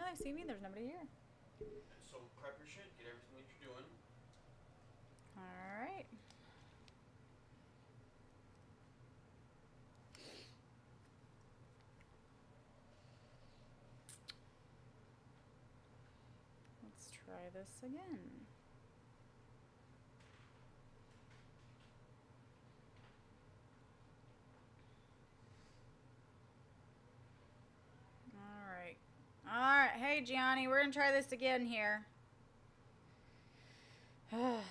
No, they see me. There's nobody here. So prep your shit. Get everything that you're doing. Alright. Let's try this again. Alright. Alright. Hey, Gianni. We're going to try this again here. That's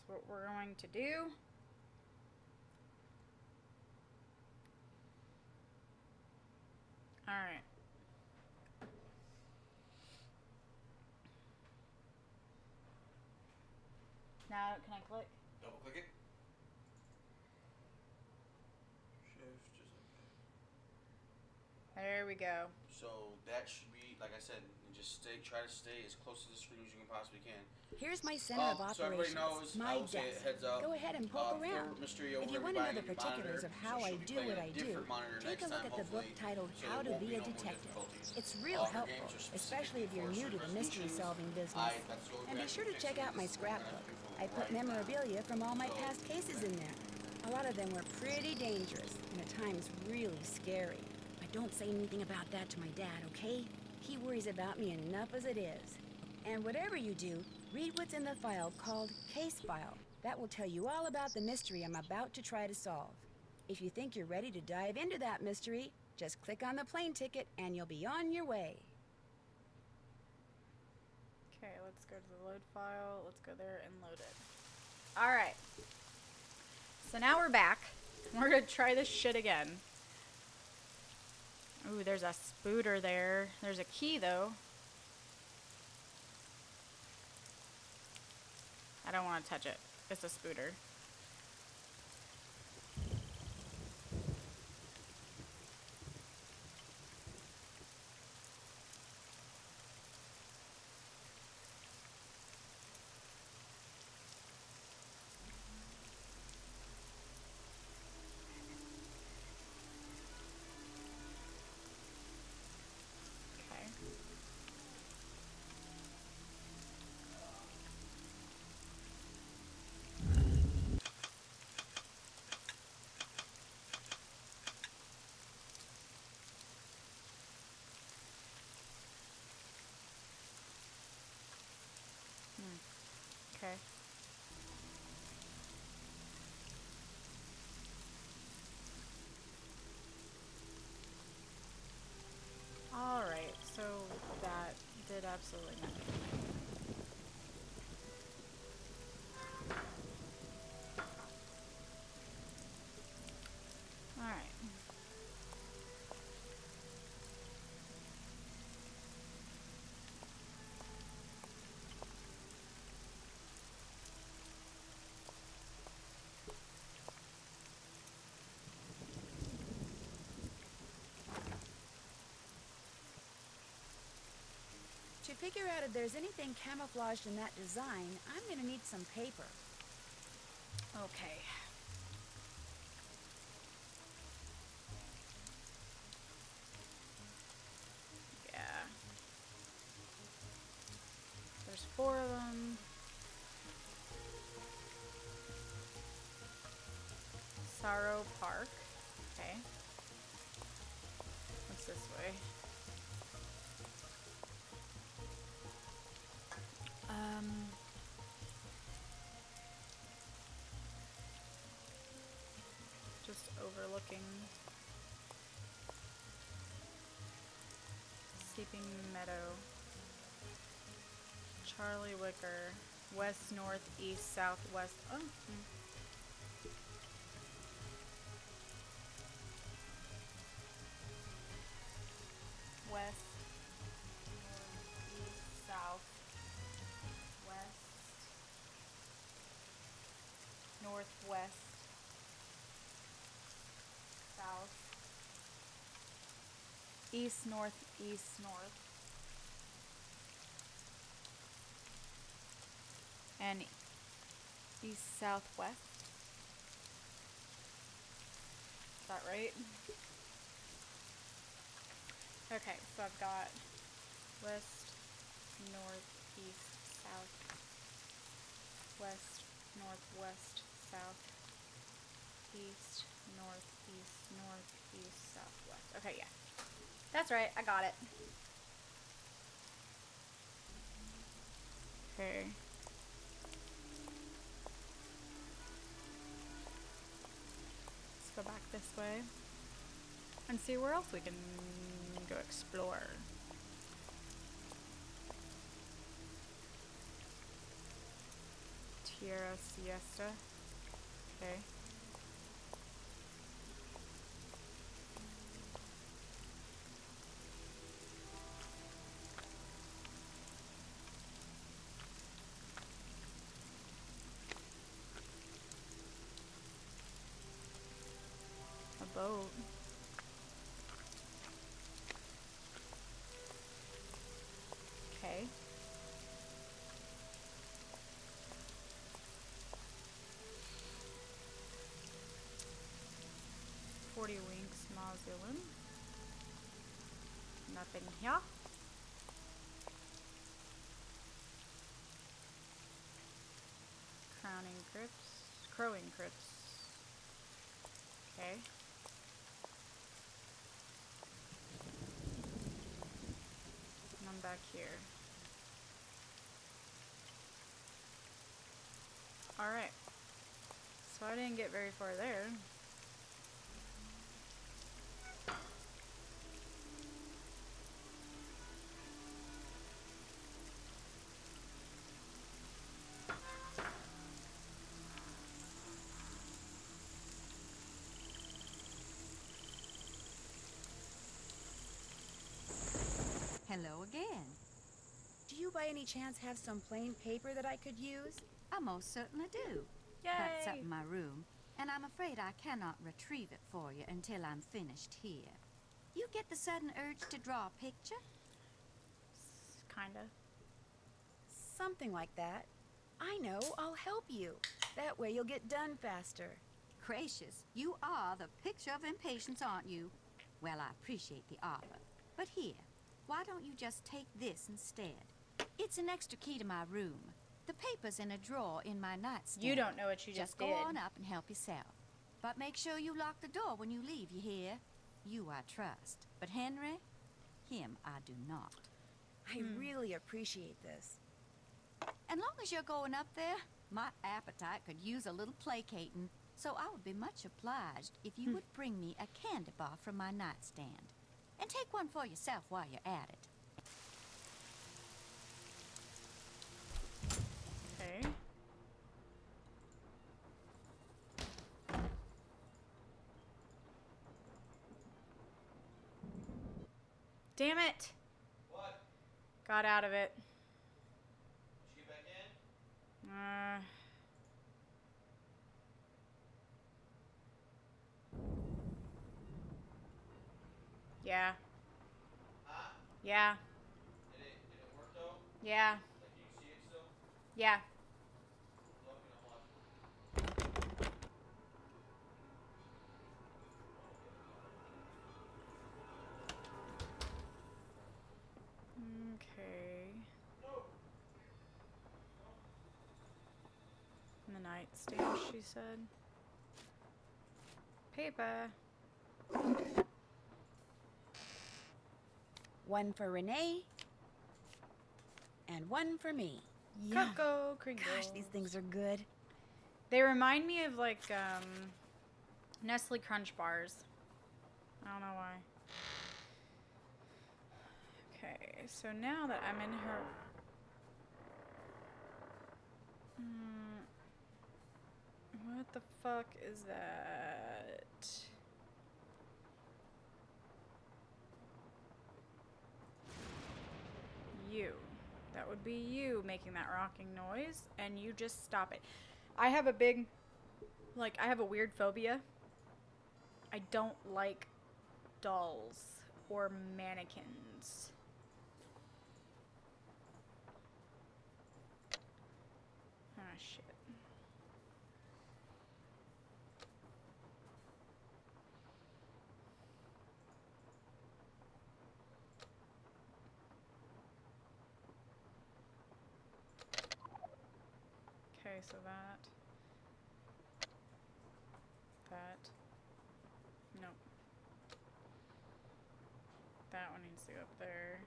what we're going to do. Alright. Now, can I click? Double click it. Shift, just like that. There we go. So that should be, like I said, just try to stay as close to the screen as you can possibly can. Here's my center of operations. So everybody knows, my I will say desk. heads up. Go ahead and poke around. Mysteria, if you want to know the particulars of how I do what I do, take a look at the book titled How to Be a Detective. It's real helpful, especially if you're new to the mystery-solving business. And be sure to check out my scrapbook. I put memorabilia from all my past cases in there. A lot of them were pretty dangerous, and at times really scary. But don't say anything about that to my dad, okay? He worries about me enough as it is. And whatever you do, read what's in the file called Case File. That will tell you all about the mystery I'm about to try to solve. If you think you're ready to dive into that mystery, just click on the plane ticket and you'll be on your way. Okay, let's go to the load file. Let's go there and load it. Alright. So now we're back. We're going to try this shit again. Ooh, there's a spooter there. There's a key, though. I don't want to touch it. It's a spooter. Okay. Alright, so that did absolutely nothing. Alright. To figure out if there's anything camouflaged in that design, I'm gonna need some paper. Okay. Yeah. There's 4 of them. Sorrow Park. Okay. What's this way? Just overlooking Sleeping Meadow. Charlie Wicker. West, north, east, southwest. Oh. West, north, east, south, west, northwest, south, east, north, east, north, and east, southwest. that right? Okay, so I've got west, north, east, south, west, northwest, south, east, northeast, southwest. Okay, yeah. That's right, I got it. Okay. Let's go back this way and see where else we can go explore. Tierra Siesta. Okay. A boat. Okay. Forty Winks Mausoleum. Nothing here. Crowing crypts. Okay. And I'm back here. Alright. So I didn't get very far there. Hello again. Do you by any chance have some plain paper that I could use? I most certainly do. Yay! But it's up in my room, and I'm afraid I cannot retrieve it for you until I'm finished here. You get the sudden urge to draw a picture? Kinda. Something like that. I know, I'll help you. That way you'll get done faster. Gracious, you are the picture of impatience, aren't you? Well, I appreciate the offer. But here, why don't you just take this instead? It's an extra key to my room. The paper's in a drawer in my nightstand. You don't know what you just did. Go on up and help yourself. But make sure you lock the door when you leave, you hear? You I trust. But Henry, him I do not. I really appreciate this. And long as you're going up there, my appetite could use a little placating. So I would be much obliged if you would bring me a candy bar from my nightstand. And take one for yourself while you're at it. Okay. Damn it! What? Got out of it. Did you get back in? Yeah. Huh? Yeah. Did it work though? Yeah. Like you see it still? Yeah. Let me know what. Okay. In the nightstand, she said. Paper. One for Renee, and one for me. Cocoa Kringles. Gosh, these things are good. They remind me of like Nestle Crunch bars. I don't know why. Okay, so now that I'm in her... what the fuck is that? You. That would be you making that rocking noise, and you just stop it. I have a big, like, I have a weird phobia. I don't like dolls or mannequins. Ah, shit. Okay, so that. Nope. That one needs to go up there.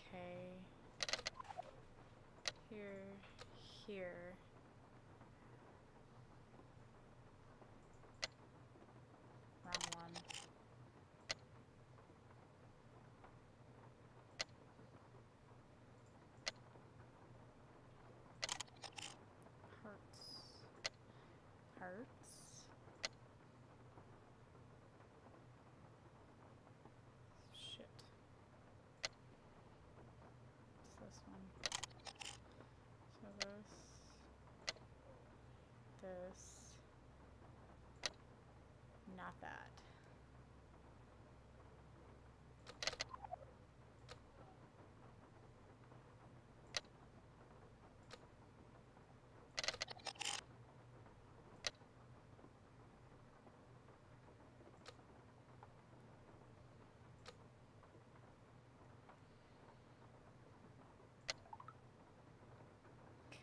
Okay. Here. Wrong one. Hearts. Shit. It's this one. So this. Not that.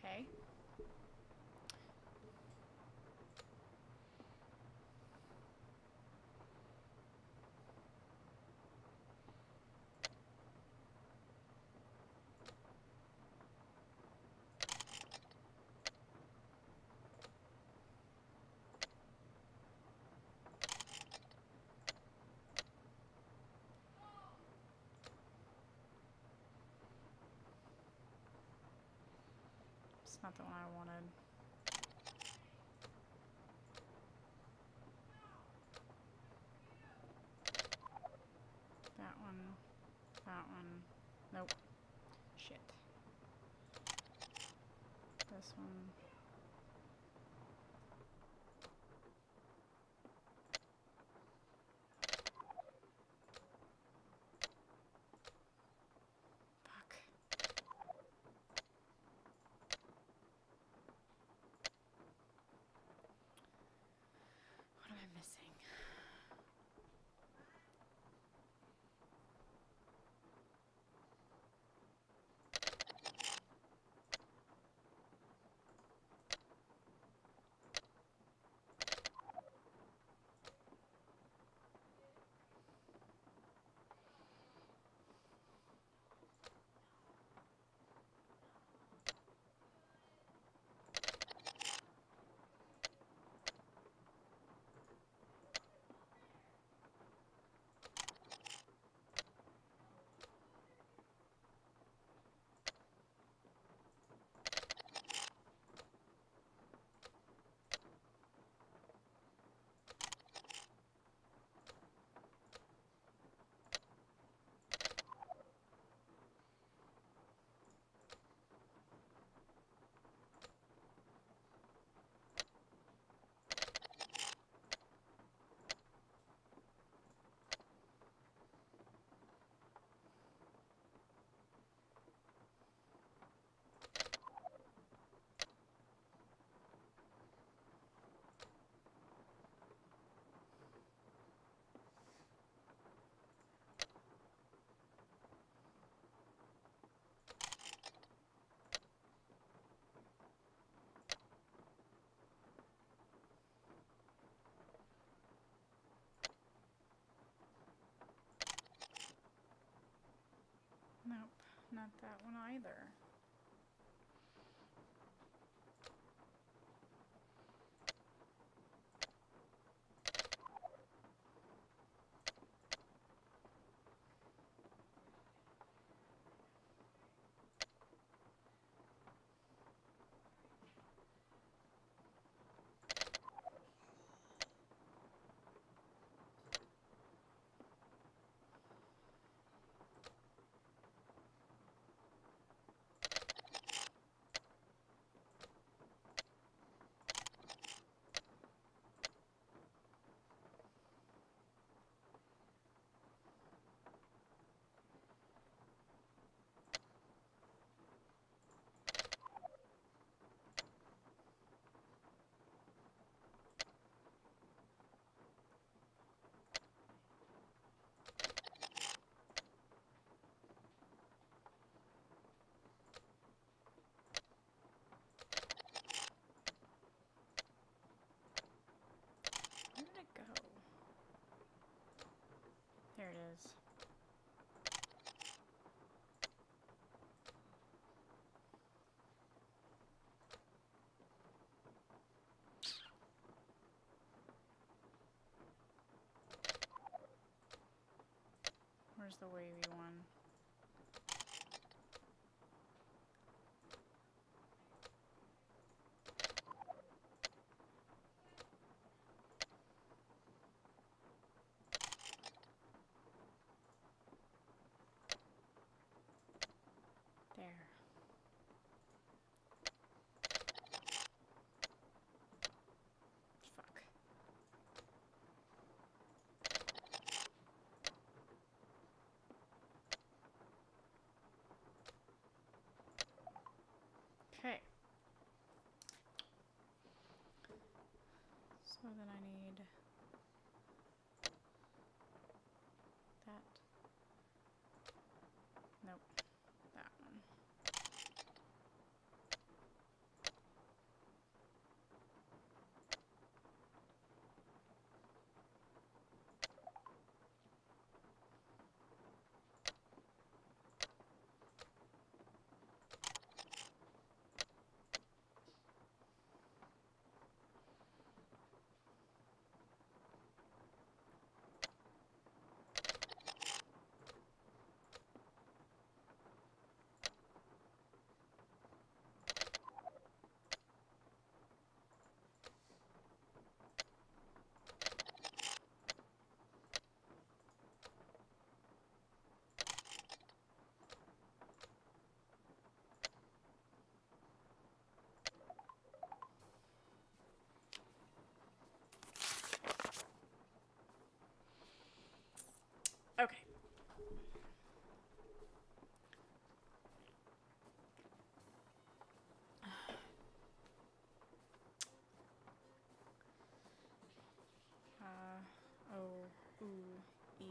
Okay. It's not the one I wanted. That one. That one. Nope. Shit. This one. Fuck. What am I missing? Nope, not that one either. Where's the wavy one? There. Fuck. Okay. So then I need that. Nope. That one. Okay. O, U, E.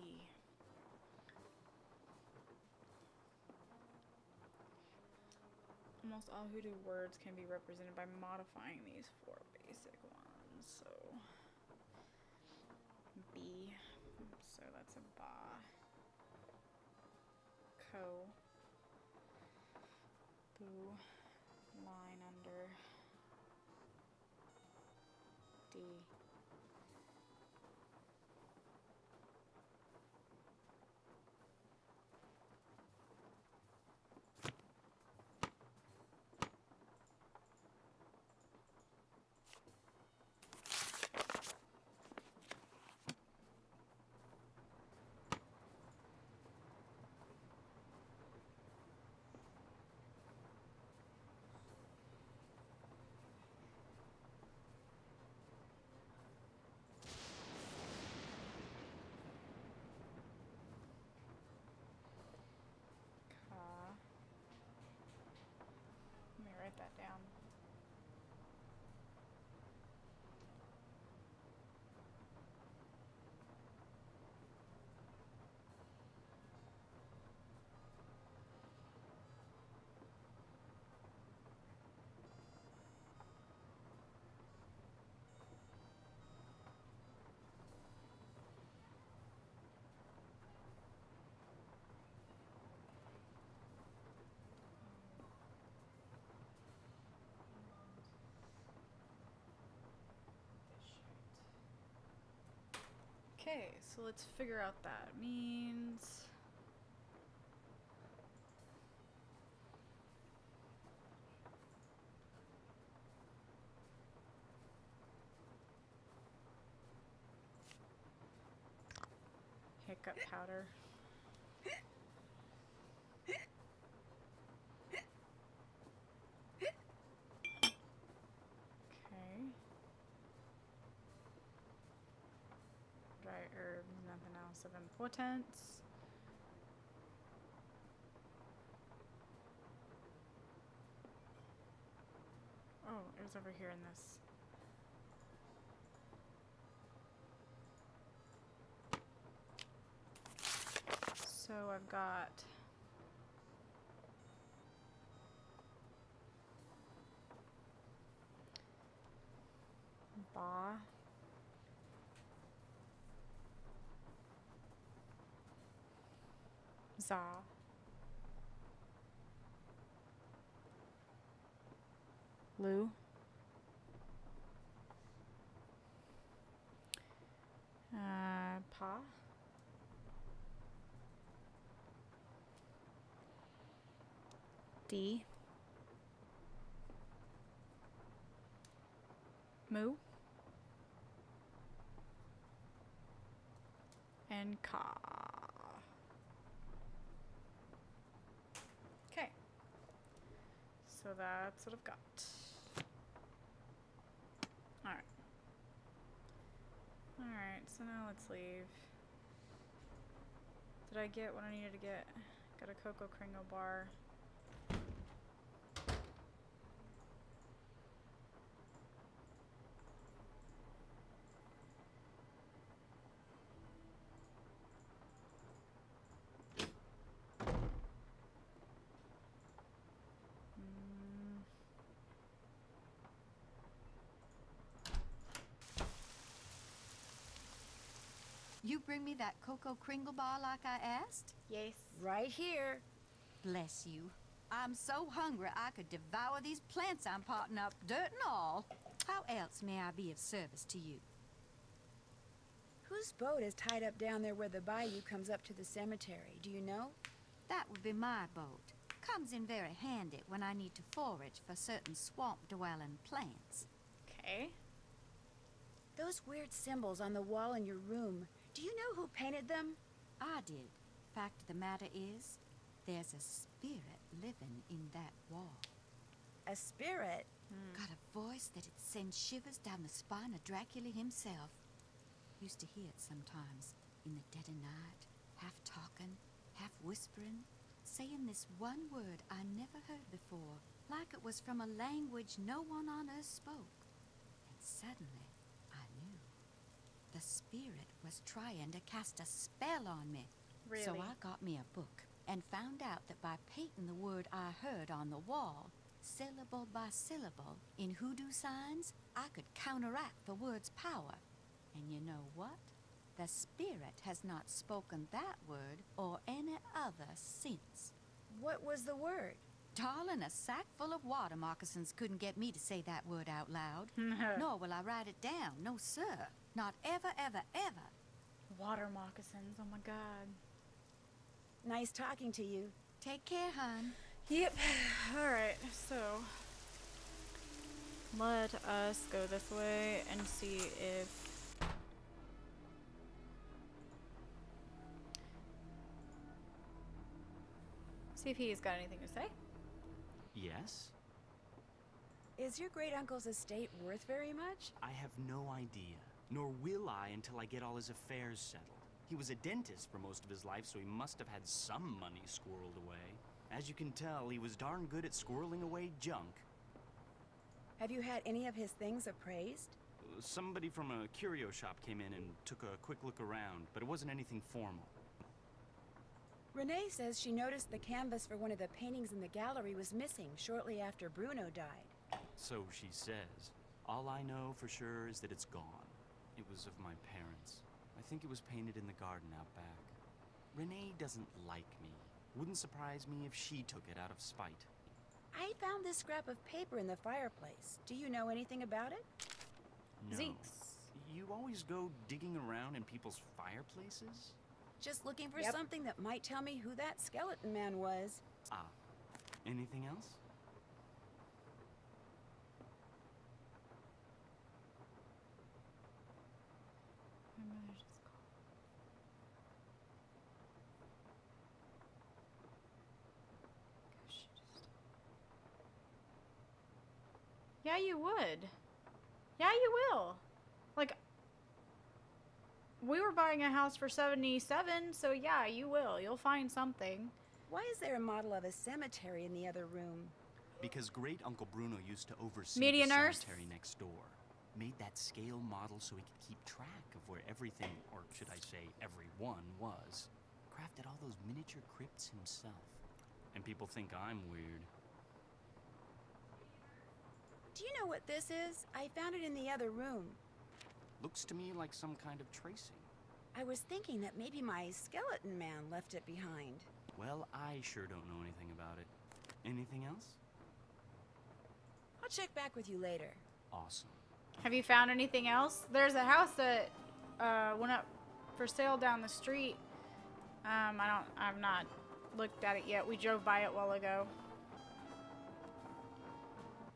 Almost all Hoodoo words can be represented by modifying these four basic ones. So, B. So that's a ba. Co. Boo. Line under. D. Ka. Let me write that down. Okay, so let's figure out that means. Hiccup powder. Okay. Dry herbs, nothing else of importance. Oh, it was over here in this. So I've got ba, za, lu, pa, D. Moo. And Ka. Okay. So that's what I've got. Alright. Alright, so now let's leave. Did I get what I needed to get? Got a Cocoa Kringle bar. You bring me that Cocoa Kringle bar like I asked? Yes. Right here. Bless you. I'm so hungry I could devour these plants I'm potting up, dirt and all. How else may I be of service to you? Whose boat is tied up down there where the bayou comes up to the cemetery? Do you know? That would be my boat. Comes in very handy when I need to forage for certain swamp-dwelling plants. Okay. Those weird symbols on the wall in your room, do you know who painted them? I did. Fact of the matter is, there's a spirit living in that wall. A spirit? Got a voice that'd send shivers down the spine of Dracula himself. Used to hear it sometimes, in the dead of night, half talking, half whispering, saying this one word I never heard before, like it was from a language no one on earth spoke. And suddenly, I knew. The spirit was trying to cast a spell on me. Really? So I got me a book and found out that by painting the word I heard on the wall, syllable by syllable, in hoodoo signs, I could counteract the word's power. And you know what? The spirit has not spoken that word or any other since. What was the word? Darling, a sack full of water moccasins couldn't get me to say that word out loud. Nor will I write it down. No, sir. Not ever, ever, ever. Water moccasins. Oh my god. Nice talking to you. Take care, hon. Yep. Alright, so let us go this way and see if he's got anything to say. Yes? Is your great-uncle's estate worth very much? I have no idea. Nor will I until I get all his affairs settled. He was a dentist for most of his life, so he must have had some money squirreled away. As you can tell, he was darn good at squirreling away junk. Have you had any of his things appraised? Somebody from a curio shop came in and took a quick look around, but it wasn't anything formal. Renee says she noticed the canvas for one of the paintings in the gallery was missing shortly after Bruno died. So she says. All I know for sure is that it's gone. It was of my parents. I think it was painted in the garden out back. Renee doesn't like me. Wouldn't surprise me if she took it out of spite. I found this scrap of paper in the fireplace. Do you know anything about it? No. Zeeks. You always go digging around in people's fireplaces? Just looking for Yep. something that might tell me who that skeleton man was. Ah. Anything else? Yeah, you would. Yeah, you will. Like, we were buying a house for 77, so yeah, you will. You'll find something. Why is there a model of a cemetery in the other room? Because Great Uncle Bruno used to oversee Media the nurse? cemetery next door. Made that scale model so he could keep track of where everything, or should I say everyone, was. Crafted all those miniature crypts himself. And people think I'm weird. Do you know what this is? I found it in the other room. Looks to me like some kind of tracing. I was thinking that maybe my skeleton man left it behind. Well, I sure don't know anything about it. Anything else? I'll check back with you later. Awesome. Have you found anything else? There's a house that went up for sale down the street. I've not looked at it yet. We drove by it a while ago.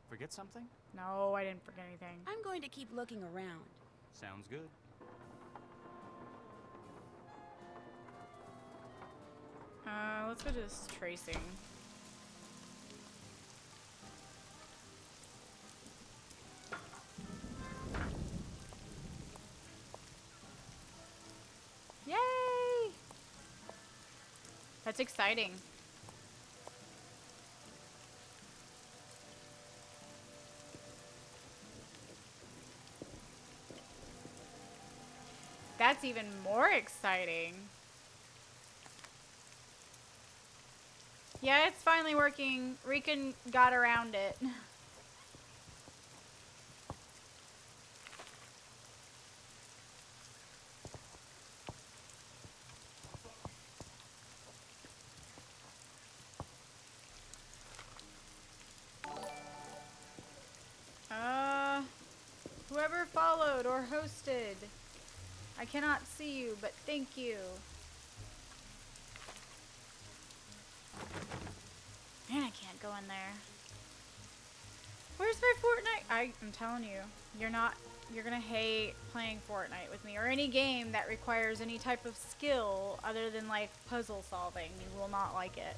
Forget something? No, I didn't forget anything. I'm going to keep looking around. Sounds good. Let's go to this tracing. Yay! That's exciting. That's even more exciting. Yeah, it's finally working. Rican got around it. Whoever followed or hosted. I cannot see you, but thank you. Man, I can't go in there. Where's my Fortnite? I'm telling you, you're gonna hate playing Fortnite with me, or any game that requires any type of skill other than like puzzle solving. You will not like it.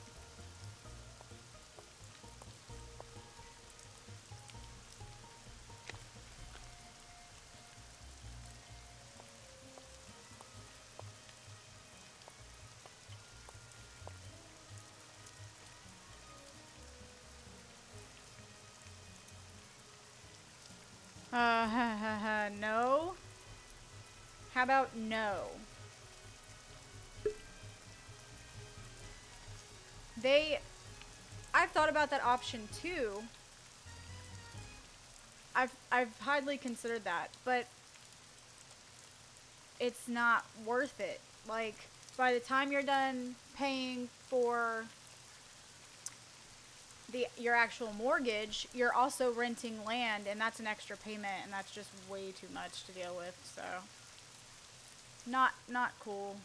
No. How about no? I've thought about that option too. I've highly considered that, but it's not worth it. Like, by the time you're done paying for your actual mortgage, you're also renting land, and that's an extra payment, and that's just way too much to deal with. So not cool.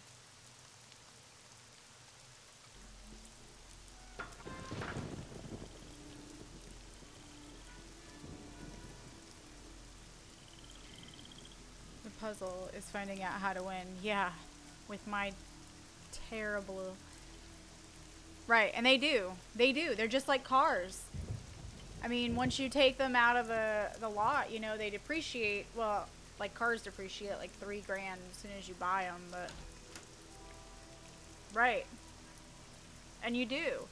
The puzzle is finding out how to win. Yeah, with my terrible... Right, and they do. They're just like cars. I mean, once you take them out of the lot, you know, they depreciate. Well, like cars depreciate like $3 grand as soon as you buy them, but... Right. And you do.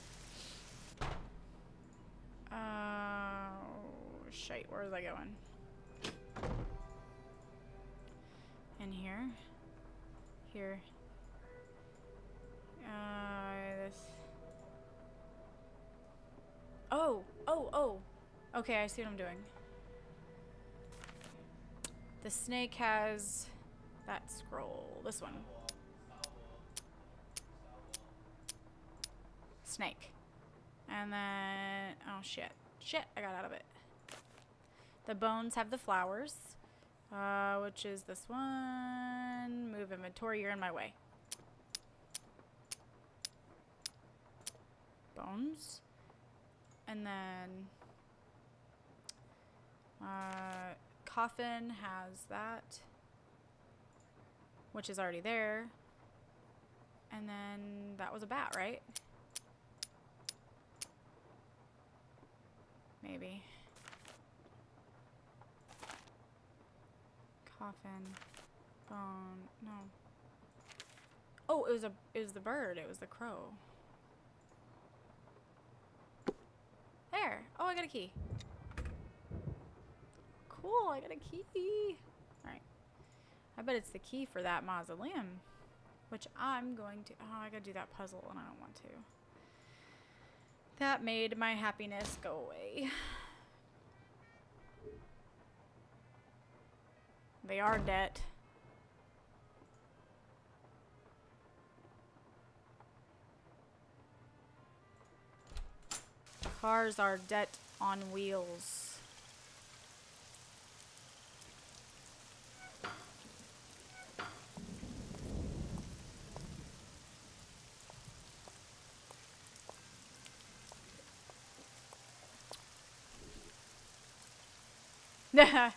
Shite, where was I going? In here. Here. This. Oh. Okay, I see what I'm doing. The snake has that scroll. This one. Snake. And then, oh shit. Shit, I got out of it. The bones have the flowers, which is this one. Move inventory, you're in my way. Bones. And then coffin has that, which is already there. And then that was a bat, right? Maybe. Coffin. Bone. No. Oh, it was the bird. It was the crow. There. Oh, I got a key. Cool, I got a key. Alright. I bet it's the key for that mausoleum. Which I'm going to... Oh, I gotta do that puzzle and I don't want to. That made my happiness go away. They are dead. Cars are debt on wheels. Yeah.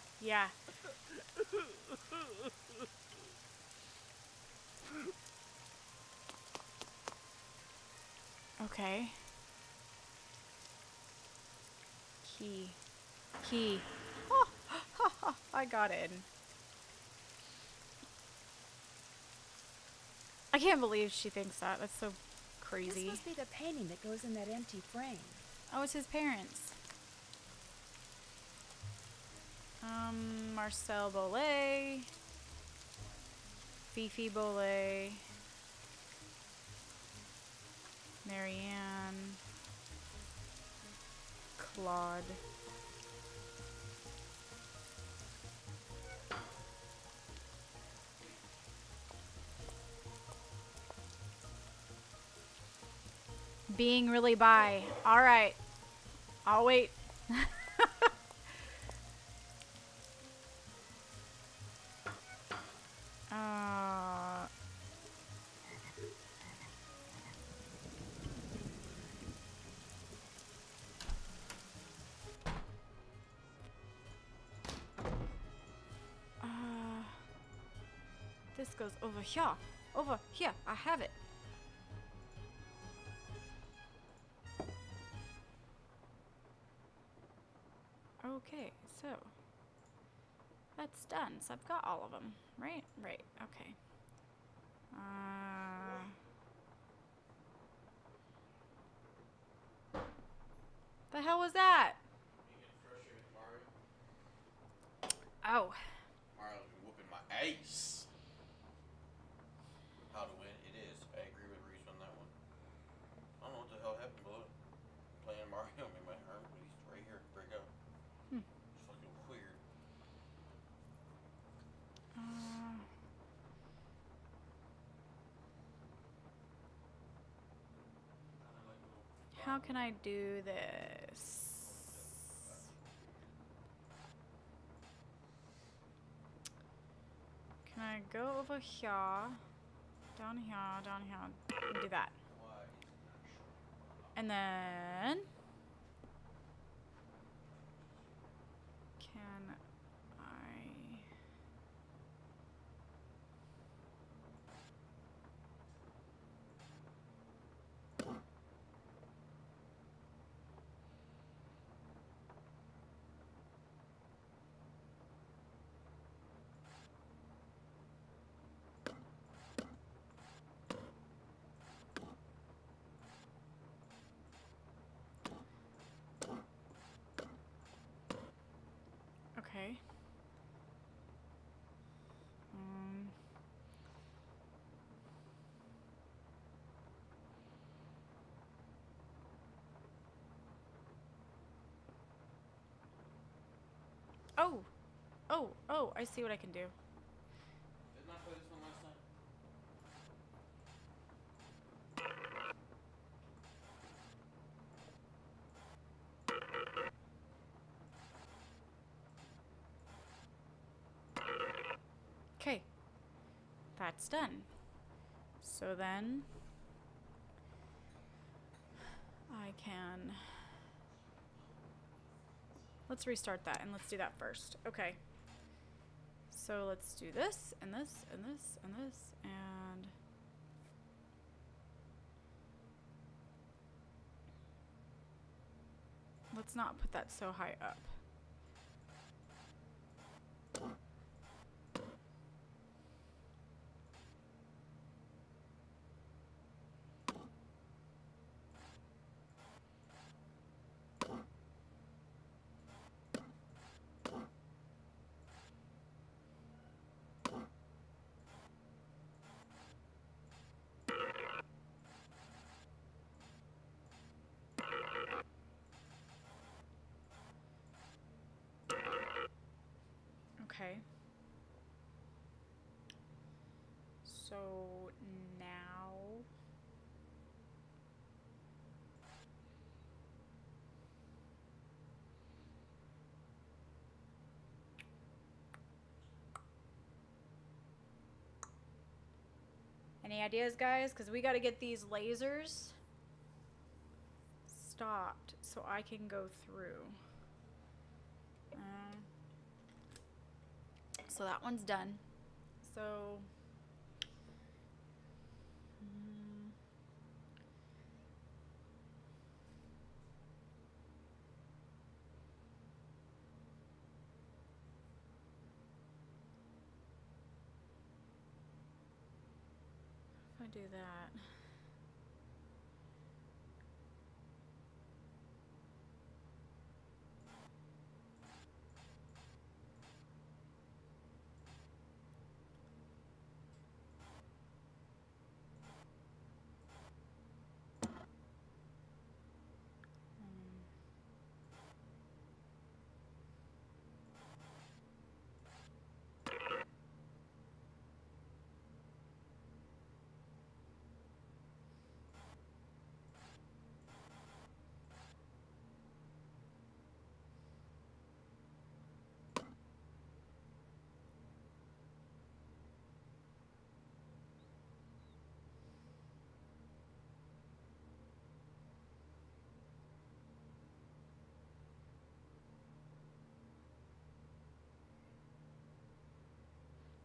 Okay. Key. Key. Oh, I got in. I can't believe she thinks that. That's so crazy. This must be the painting that goes in that empty frame. Oh, it's his parents. Marcel Bolet. Fifi Bolet. Marianne. Claude. Being really bi. Alright. I'll wait. This goes over here. Over here. I have it. Okay, so that's done. So I've got all of them, right? Right. Okay. The hell was that? You get frustrated with Mario? Oh. Mario's been whooping my ace. How to win? It is. I agree with Reese on that one. I don't know what the hell happened, but playing Mario made my arm, but he's right here. Break out. It's fucking weird. How can I do this? Can I go over here? Down here, and do that. And then can I okay. Oh, I see what I can do. Didn't I play this one last time? Okay. That's done. So then I can... Let's restart that and let's do that first. Okay. So let's do this and this and this and this and... Let's not put that so high up. Okay. So now any ideas, guys? Because we got to get these lasers stopped so I can go through. so that one's done. So if I do that,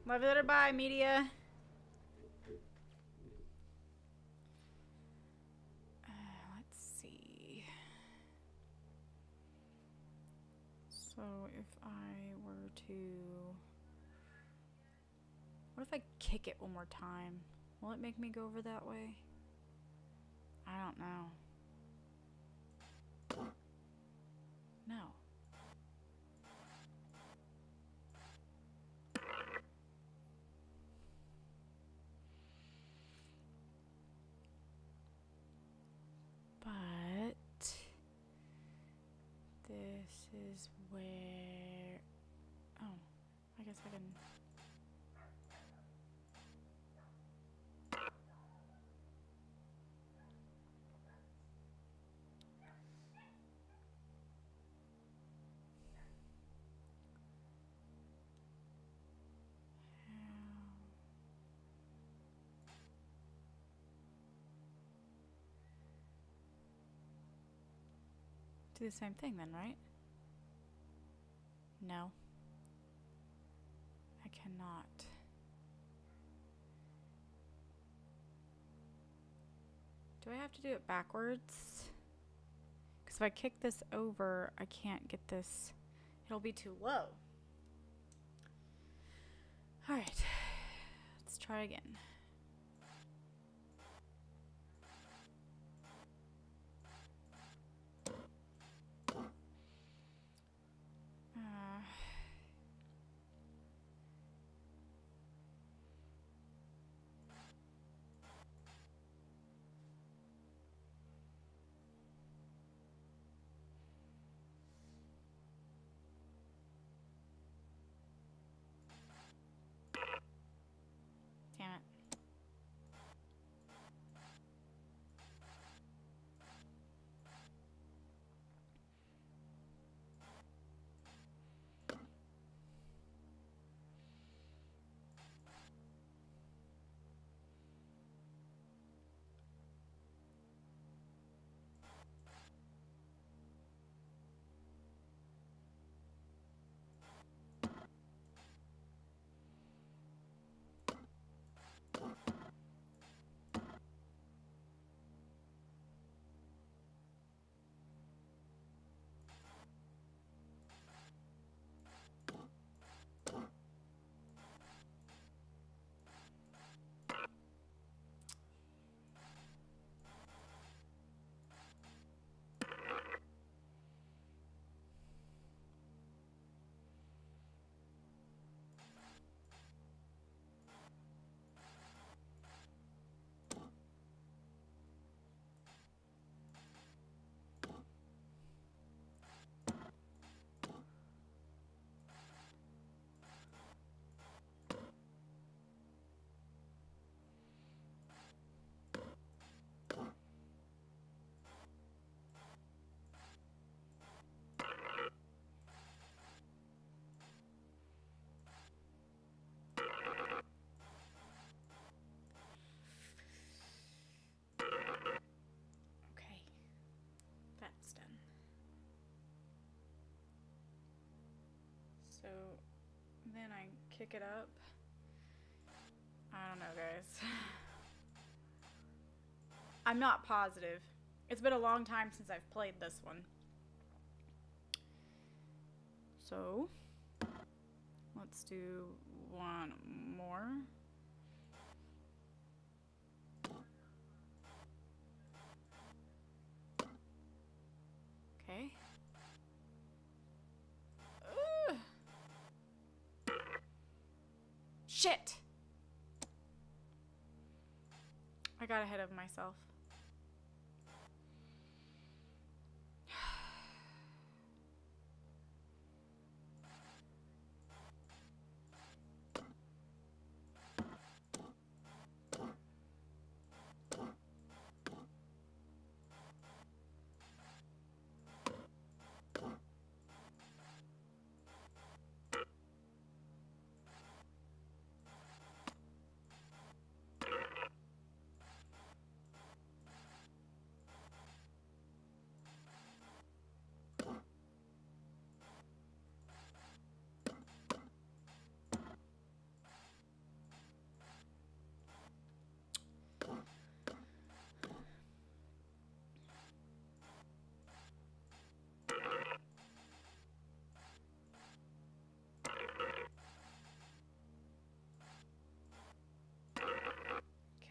love it or bye, media. Let's see. So if I were to... What if I kick it one more time? Will it make me go over that way? I don't know. No. But this is where... Oh, I guess I can... Do the same thing then, right? No. I cannot. Do I have to do it backwards? Because if I kick this over, I can't get this. It'll be too low. Alright. Let's try again. Damn it. Okay. That's done. So then I kick it up. I don't know, guys. I'm not positive. It's been a long time since I've played this one. So, let's do one more. Okay. Ugh. Shit! I got ahead of myself.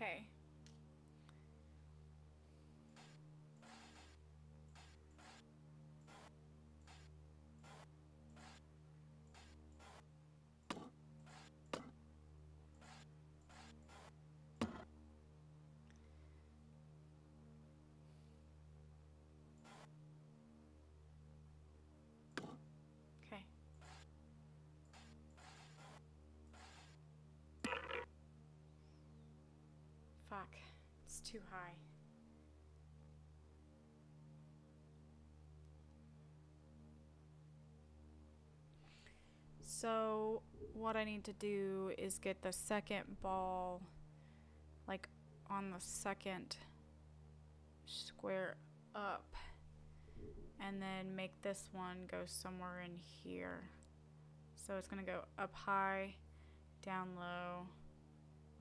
Okay. Okay. Fuck. It's too high. So, what I need to do is get the second ball, like, on the second square up. And then make this one go somewhere in here. So it's gonna go up high, down low,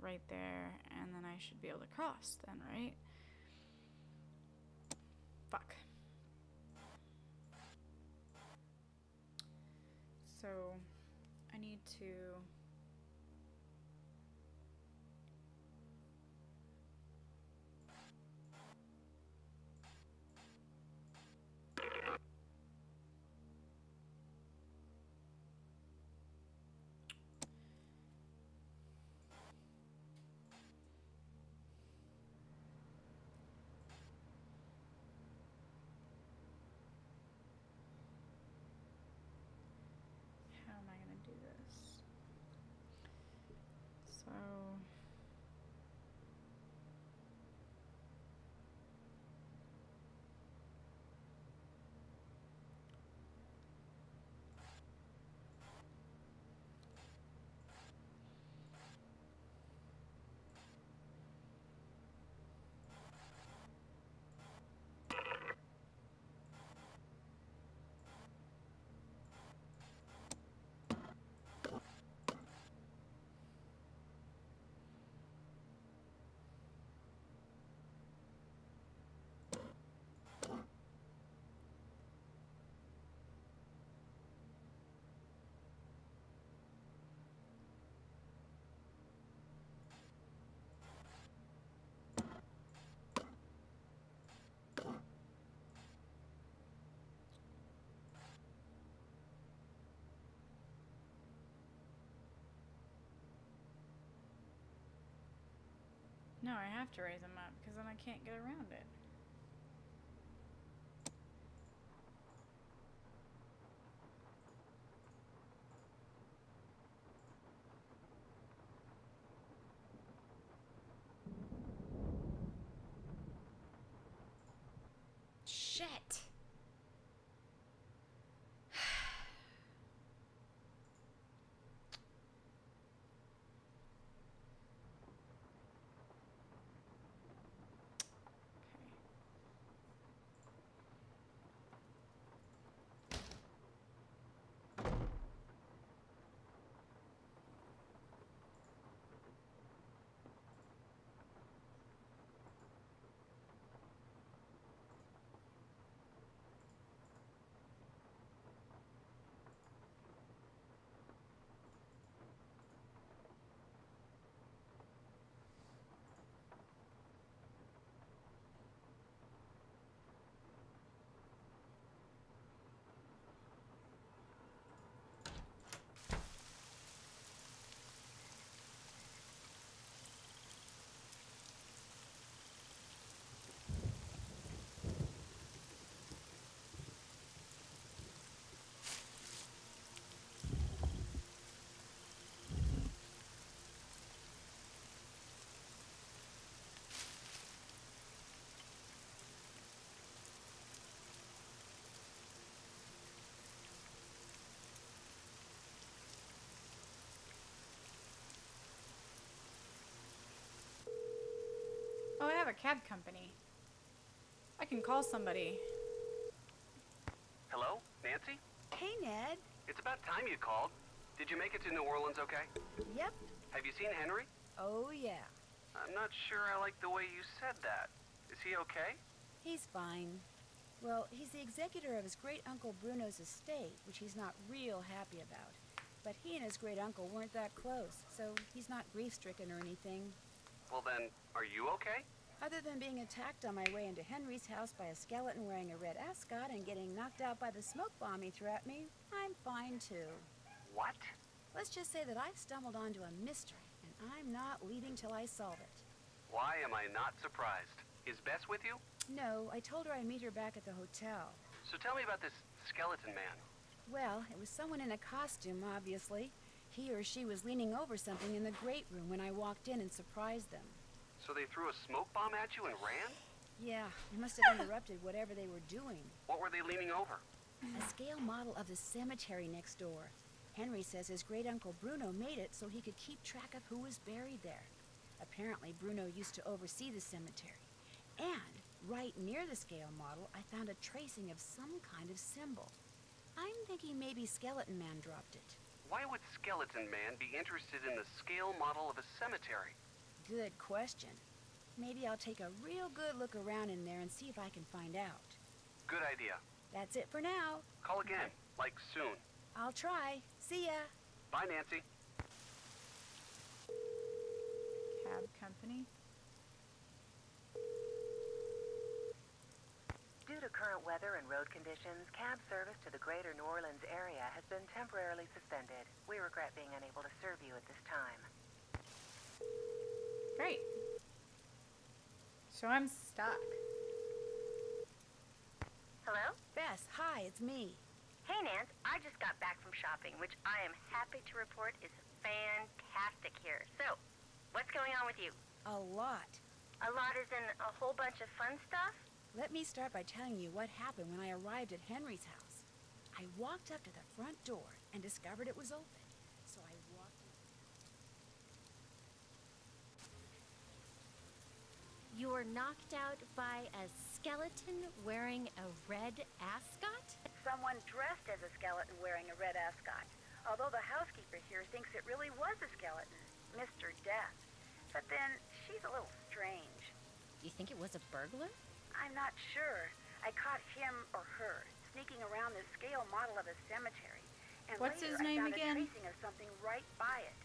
right there, and then I should be able to cross then, right? Fuck. So I need to how am I gonna do this? So no, I have to raise them up because then I can't get around it. Shit. have a cab company. I can call somebody. Hello, Nancy? Hey, Ned. It's about time you called. Did you make it to New Orleans okay? Yep. Have you seen Henry? Oh, yeah. I'm not sure I like the way you said that. Is he okay? He's fine. Well, he's the executor of his great-uncle Bruno's estate, which he's not real happy about. But he and his great-uncle weren't that close, so he's not grief-stricken or anything. Well then, are you okay? Other than being attacked on my way into Henry's house by a skeleton wearing a red ascot and getting knocked out by the smoke bomb he threw at me, I'm fine too. What? Let's just say that I've stumbled onto a mystery, and I'm not leaving till I solve it. Why am I not surprised? Is Bess with you? No, I told her I'd meet her back at the hotel. So tell me about this skeleton man. Well, it was someone in a costume, obviously. He or she was leaning over something in the great room when I walked in and surprised them. So they threw a smoke bomb at you and ran? Yeah, they must have interrupted whatever they were doing. What were they leaning over? A scale model of the cemetery next door. Henry says his great-uncle Bruno made it so he could keep track of who was buried there. Apparently, Bruno used to oversee the cemetery. And right near the scale model, I found a tracing of some kind of symbol. I'm thinking maybe Skeleton Man dropped it. Why would Skeleton Man be interested in the scale model of a cemetery? Good question. Maybe I'll take a real good look around in there and see if I can find out. Good idea. That's it for now. Call again, like soon. I'll try. See ya. Bye, Nancy. Cab company. Due to current weather and road conditions, cab service to the greater New Orleans area has been temporarily suspended. We regret being unable to serve you at this time. Great. So I'm stuck. Hello? Bess, hi, it's me. Hey, Nance. I just got back from shopping, which I am happy to report is fantastic here. So, what's going on with you? A lot. A lot is in a whole bunch of fun stuff? Let me start by telling you what happened when I arrived at Henry's house. I walked up to the front door and discovered it was open. So I walked in. You were knocked out by a skeleton wearing a red ascot? Someone dressed as a skeleton wearing a red ascot. Although the housekeeper here thinks it really was a skeleton, Mr. Death. But then, she's a little strange. You think it was a burglar? I'm not sure. I caught him or her sneaking around this scale model of a cemetery. And What's later his name I found again? a tracing of something right by it.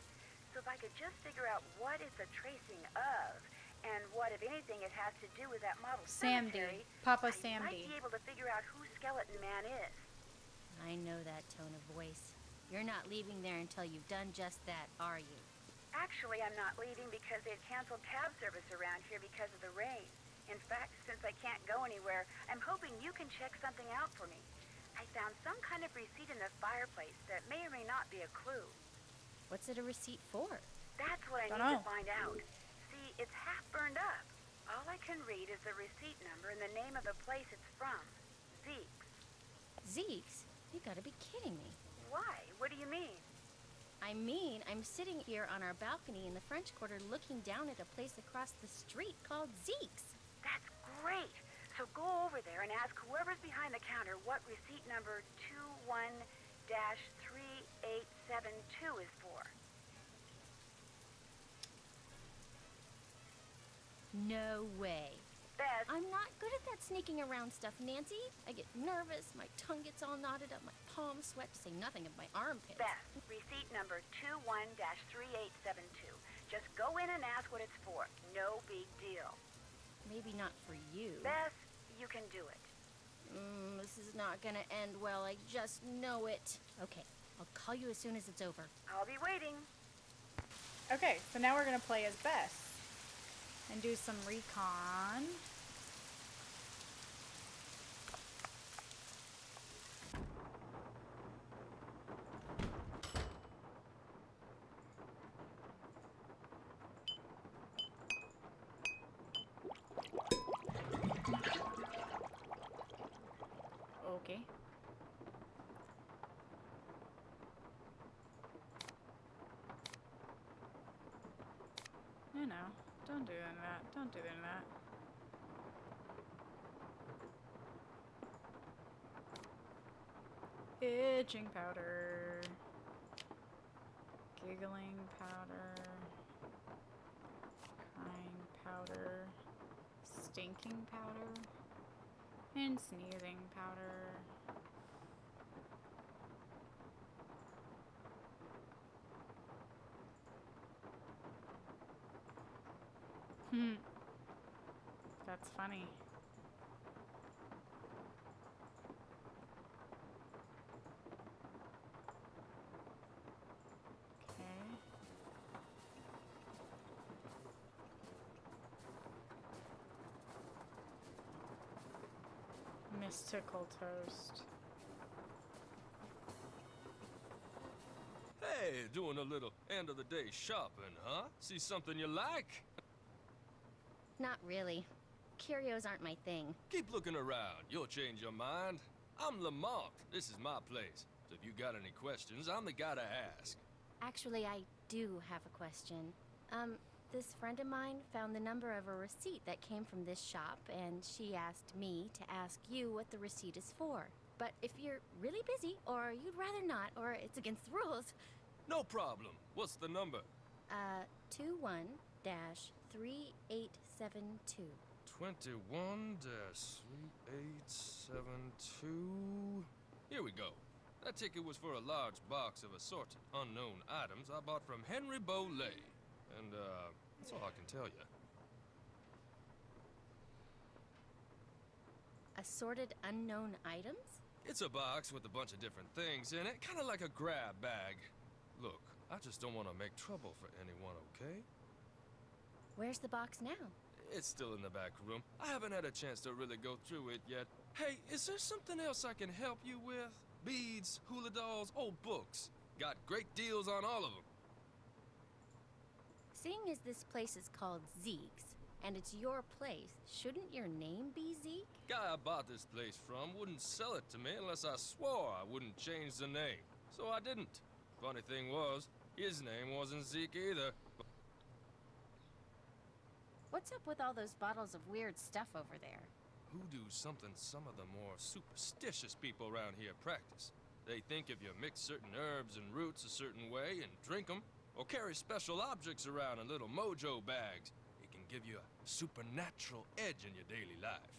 So if I could just figure out what it's a tracing of, and what, if anything, it has to do with that model cemetery, Papa I Samdi. might be able to figure out who Skeleton Man is. I know that tone of voice. You're not leaving there until you've done just that, are you? Actually, I'm not leaving because they've canceled cab service around here because of the rain. In fact, since I can't go anywhere, I'm hoping you can check something out for me. I found some kind of receipt in the fireplace that may or may not be a clue. What's it a receipt for? That's what I need to find out. See, it's half burned up. All I can read is the receipt number and the name of the place it's from. Zeke's. Zeke's? You gotta be kidding me. Why? What do you mean? I mean, I'm sitting here on our balcony in the French Quarter looking down at a place across the street called Zeke's. That's great. So go over there and ask whoever's behind the counter what receipt number 21-3872 is for. No way. Beth, I'm not good at that sneaking around stuff, Nancy. I get nervous, my tongue gets all knotted up, my palms sweat, to say nothing of my armpits. Beth, receipt number 21-3872. Just go in and ask what it's for. No big deal. Maybe not for you. Beth, you can do it. This is not gonna end well, I just know it. Okay, I'll call you as soon as it's over. I'll be waiting. Okay, so now we're gonna play as Bess and do some recon. Okay. No, don't do that. Don't do that. Itching powder. Giggling powder. Crying powder. Stinking powder. And sneezing powder. That's funny. Okay. Mystical toast. Hey, doing a little end of the day shopping, huh? See something you like? Not really. Curios aren't my thing. Keep looking around. You'll change your mind. I'm Lamont. This is my place. So if you got any questions, I'm the guy to ask. Actually, I do have a question. This friend of mine found the number of a receipt that came from this shop, and she asked me to ask you what the receipt is for. But if you're really busy, or you'd rather not, or it's against the rules... No problem. What's the number? 21-3872. 21-3872. Here we go. That ticket was for a large box of assorted unknown items I bought from Henry Bolay. And, that's all I can tell you. Assorted unknown items? It's a box with a bunch of different things in it, kind of like a grab bag. Look, I just don't want to make trouble for anyone, okay? Where's the box now? It's still in the back room. I haven't had a chance to really go through it yet. Hey, is there something else I can help you with? Beads, hula dolls, old books. Got great deals on all of them. Seeing as this place is called Zeke's, and it's your place, shouldn't your name be Zeke? Guy I bought this place from wouldn't sell it to me unless I swore I wouldn't change the name. So I didn't. Funny thing was, his name wasn't Zeke either. What's up with all those bottles of weird stuff over there? Hoodoo's something some of the more superstitious people around here practice. They think if you mix certain herbs and roots a certain way and drink them, or carry special objects around in little mojo bags, it can give you a supernatural edge in your daily life.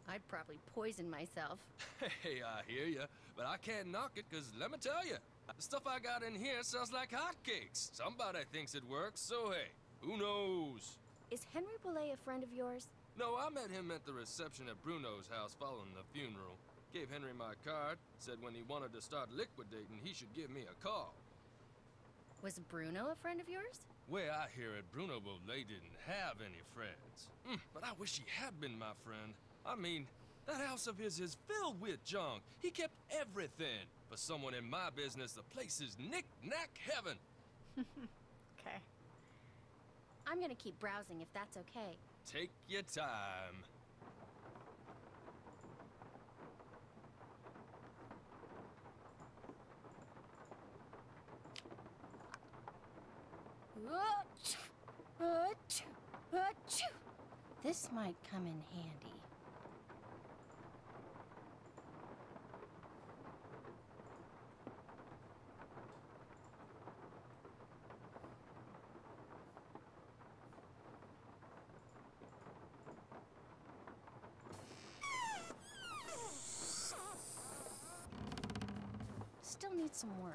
I'd probably poison myself. Hey, I hear you, but I can't knock it, because let me tell you, the stuff I got in here sells like hotcakes. Somebody thinks it works, so hey, who knows? Is Henry Boulay a friend of yours? No, I met him at the reception at Bruno's house following the funeral. Gave Henry my card, said when he wanted to start liquidating, he should give me a call. Was Bruno a friend of yours? Way I hear it, Bruno Boulay didn't have any friends. But I wish he had been my friend. I mean, that house of his is filled with junk. He kept everything. For someone in my business, the place is knick-knack heaven. Okay. I'm gonna keep browsing if that's okay. Take your time. This might come in handy. Still needs some work.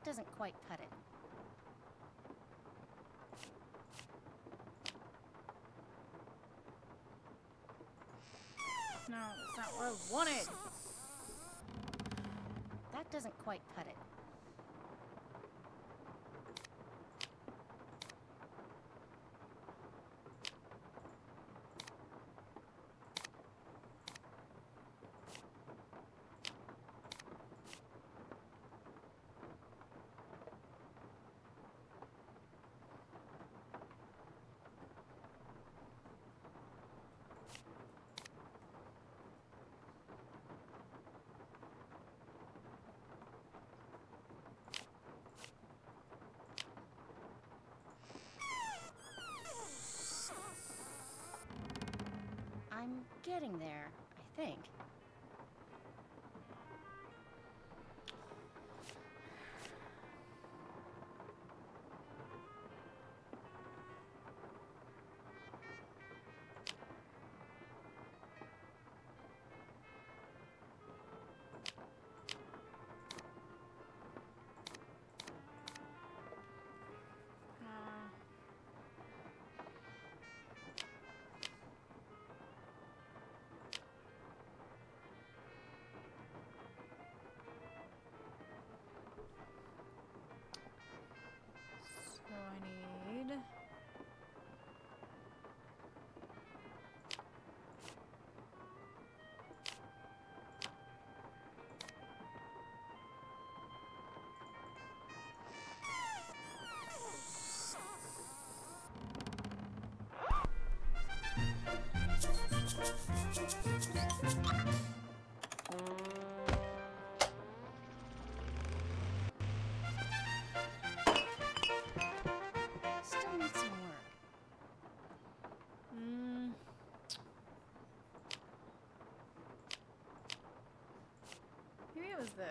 doesn't quite cut it. No, that's not what I wanted. That doesn't quite cut it. I'm getting there, I think. So I need... Still needs some work. Maybe it was this.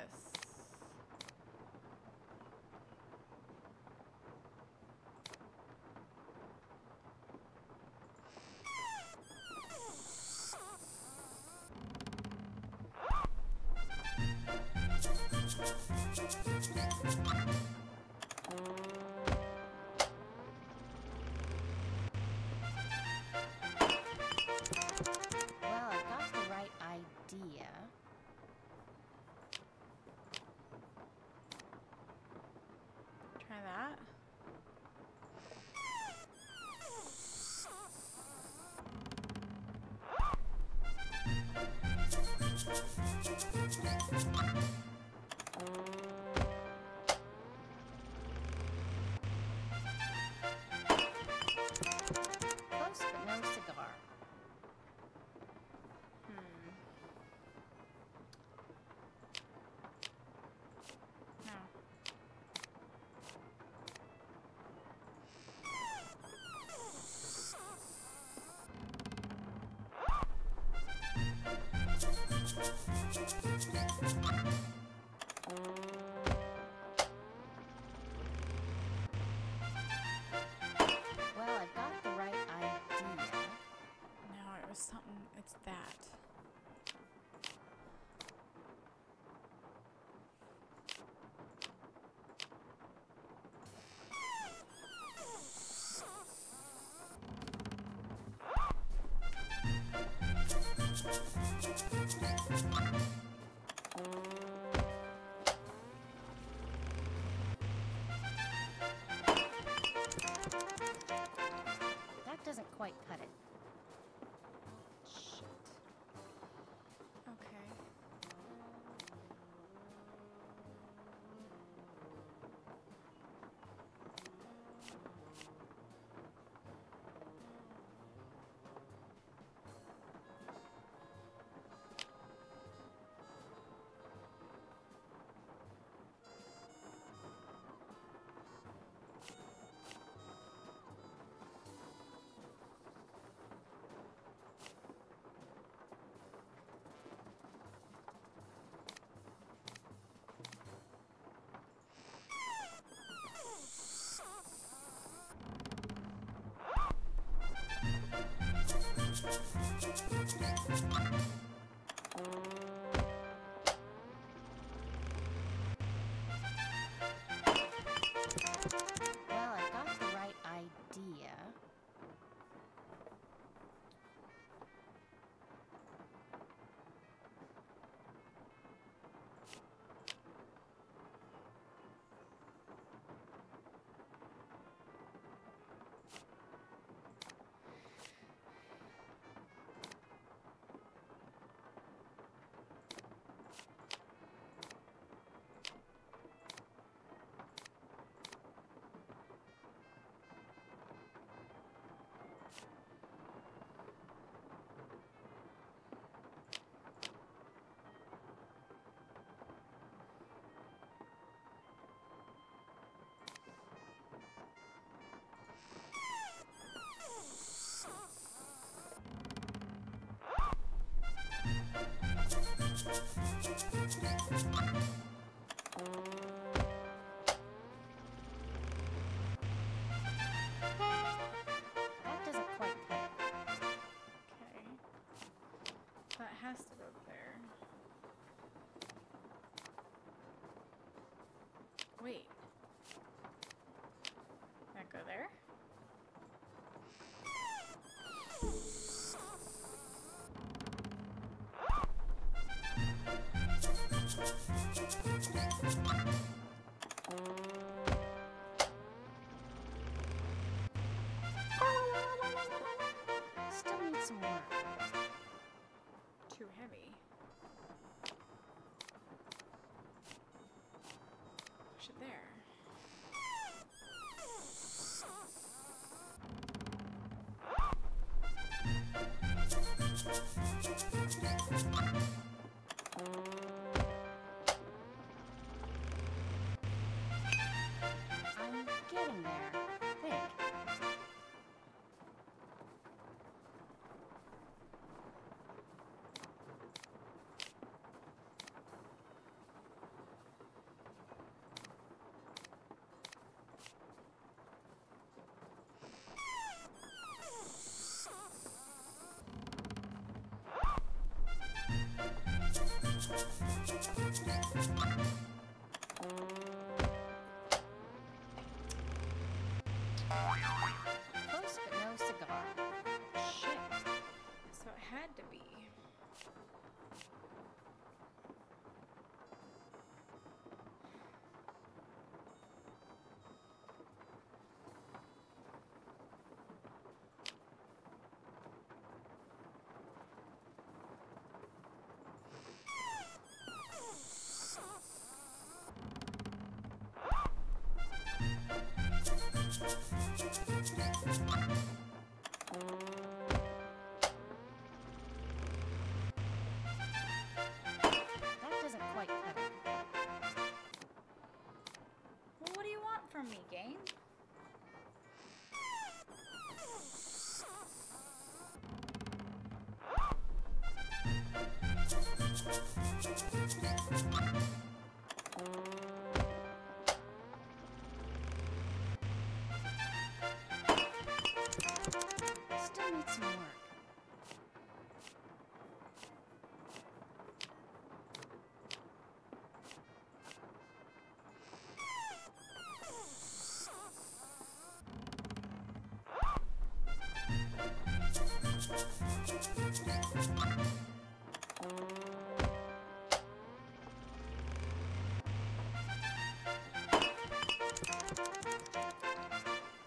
Well, I got the right idea. Try that. Close, but no cigar. No. Well, I've got the right idea. No, it was something. It's that. That doesn't quite cut it. Shit. Okay. That doesn't quite cut it. Okay. That has to go there. Wait. That go there? Still needs some work. Too heavy. Push it there. I'm getting there, I think. Close, but no cigar. Shit. So it had to be. That doesn't quite cut it. Well, what do you want from me, game? Still needs some work.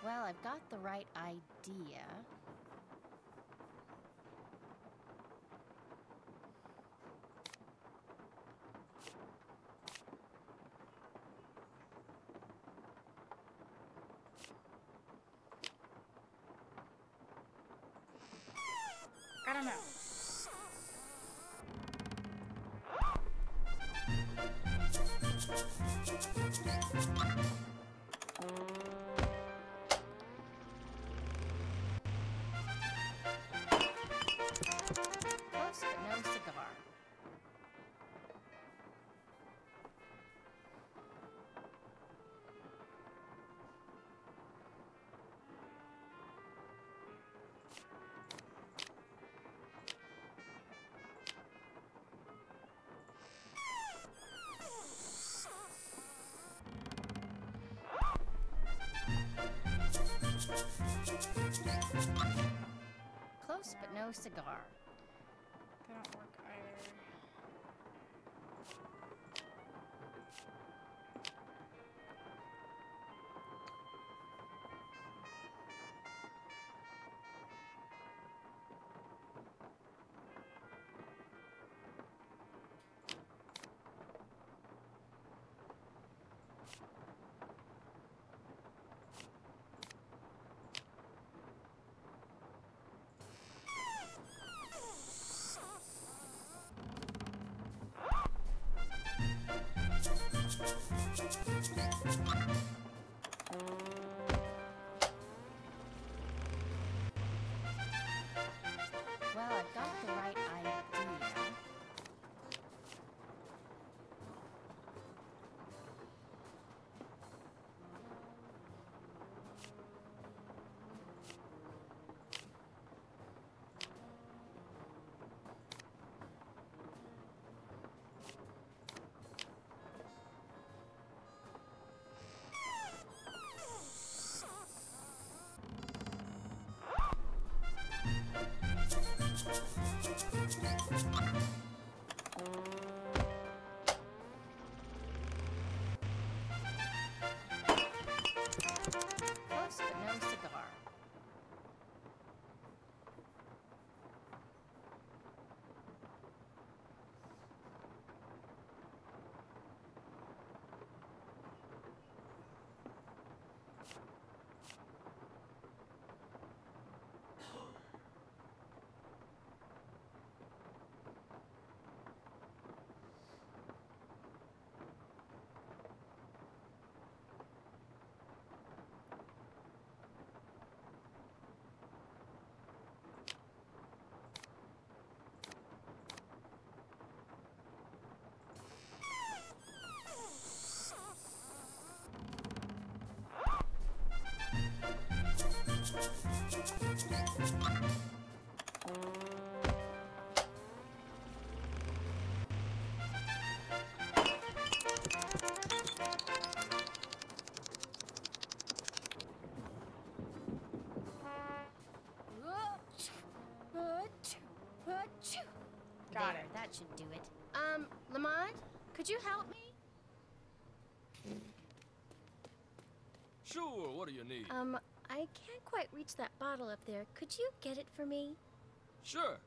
Well, I've got the right idea. I don't know. Close, but no cigar. Close, but no cigar. They don't work either. Got There, it. that should do it. Lamont, could you help me? Sure, what do you need? I can't quite reach that bottle up there. Could you get it for me? Sure.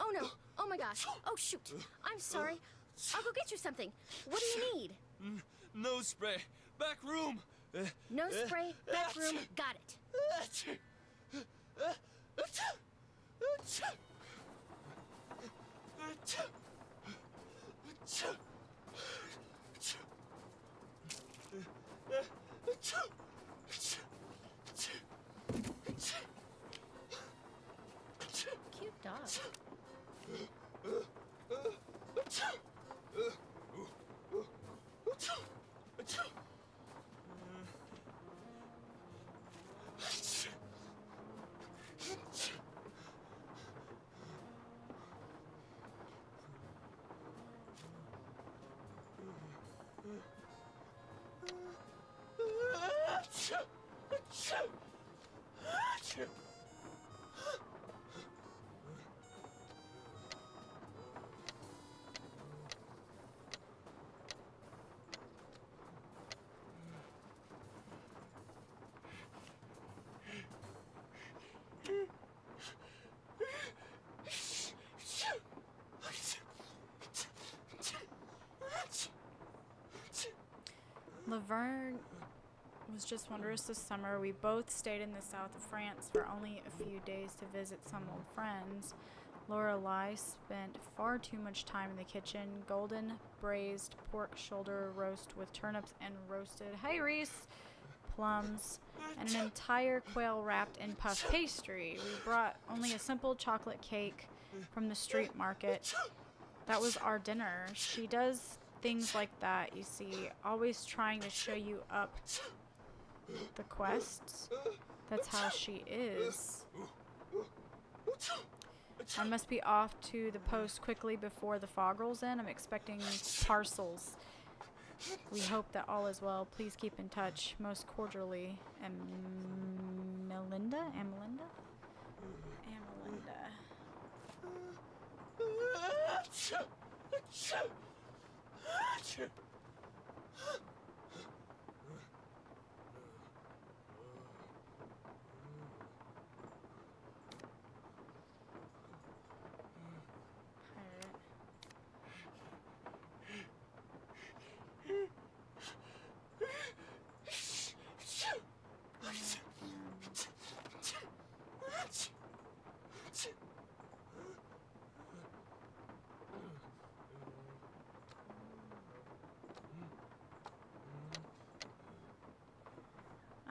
Oh no! Oh my gosh! Oh shoot! I'm sorry. I'll go get you something. What do you need? Nose spray. Back room. No spray, back room, got it. Cute dog. Laverne was just wondrous this summer. We both stayed in the south of France for only a few days to visit some old friends. Lorelei spent far too much time in the kitchen. Golden braised pork shoulder roast with turnips and roasted, hey Reese, plums, and an entire quail wrapped in puff pastry. We brought only a simple chocolate cake from the street market. That was our dinner. She does things like that, you see, always trying to show you up the quests. That's how she is. I must be off to the post quickly before the fog rolls in. I'm expecting parcels. We hope that all is well. Please keep in touch. Most cordially, Melinda? Amelinda?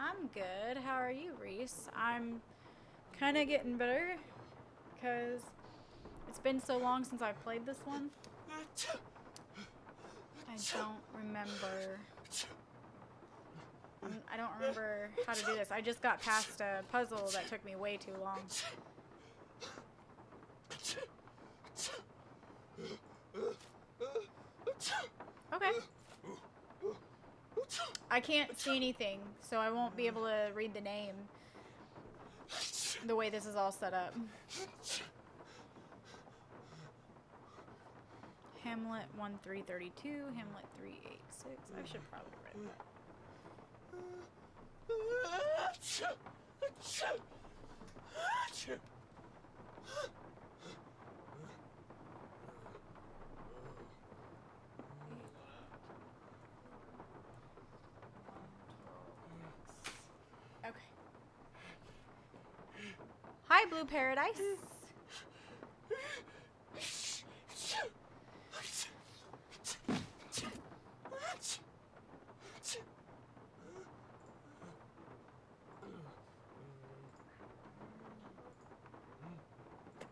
I'm good. How are you, Reese? I'm kind of getting better because it's been so long since I've played this one. I don't remember. I don't remember how to do this. I just got past a puzzle that took me way too long. Okay. I can't see anything, so I won't be able to read the name the way this is all set up. Hamlet 1332, Hamlet 386. I should probably write that. Okay. Hi, Blue Paradise.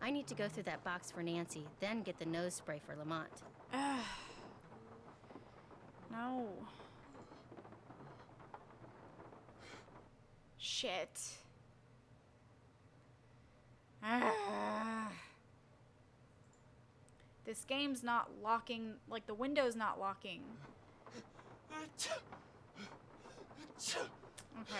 I need to go through that box for Nancy, then get the nose spray for Lamont. No. Shit. This game's not locking, like the window's not locking. Okay.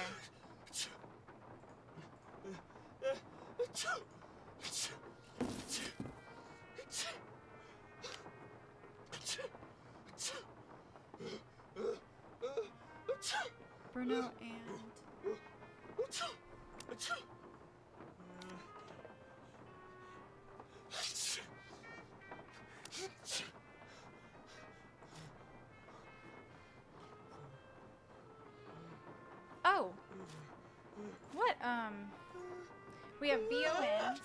Bruno and... Oh. What, we have B-O-N.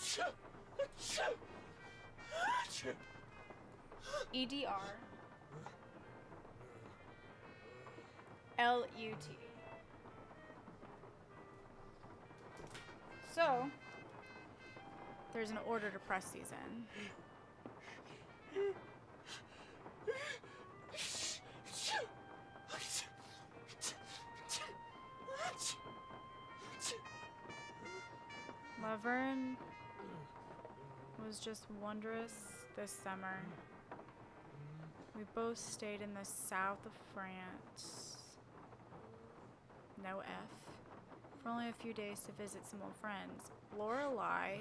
E-D-R. L-U-T. So, there's an order to press these in. Laverne was just wondrous this summer. We both stayed in the south of France. No F. For only a few days to visit some old friends. Lorelei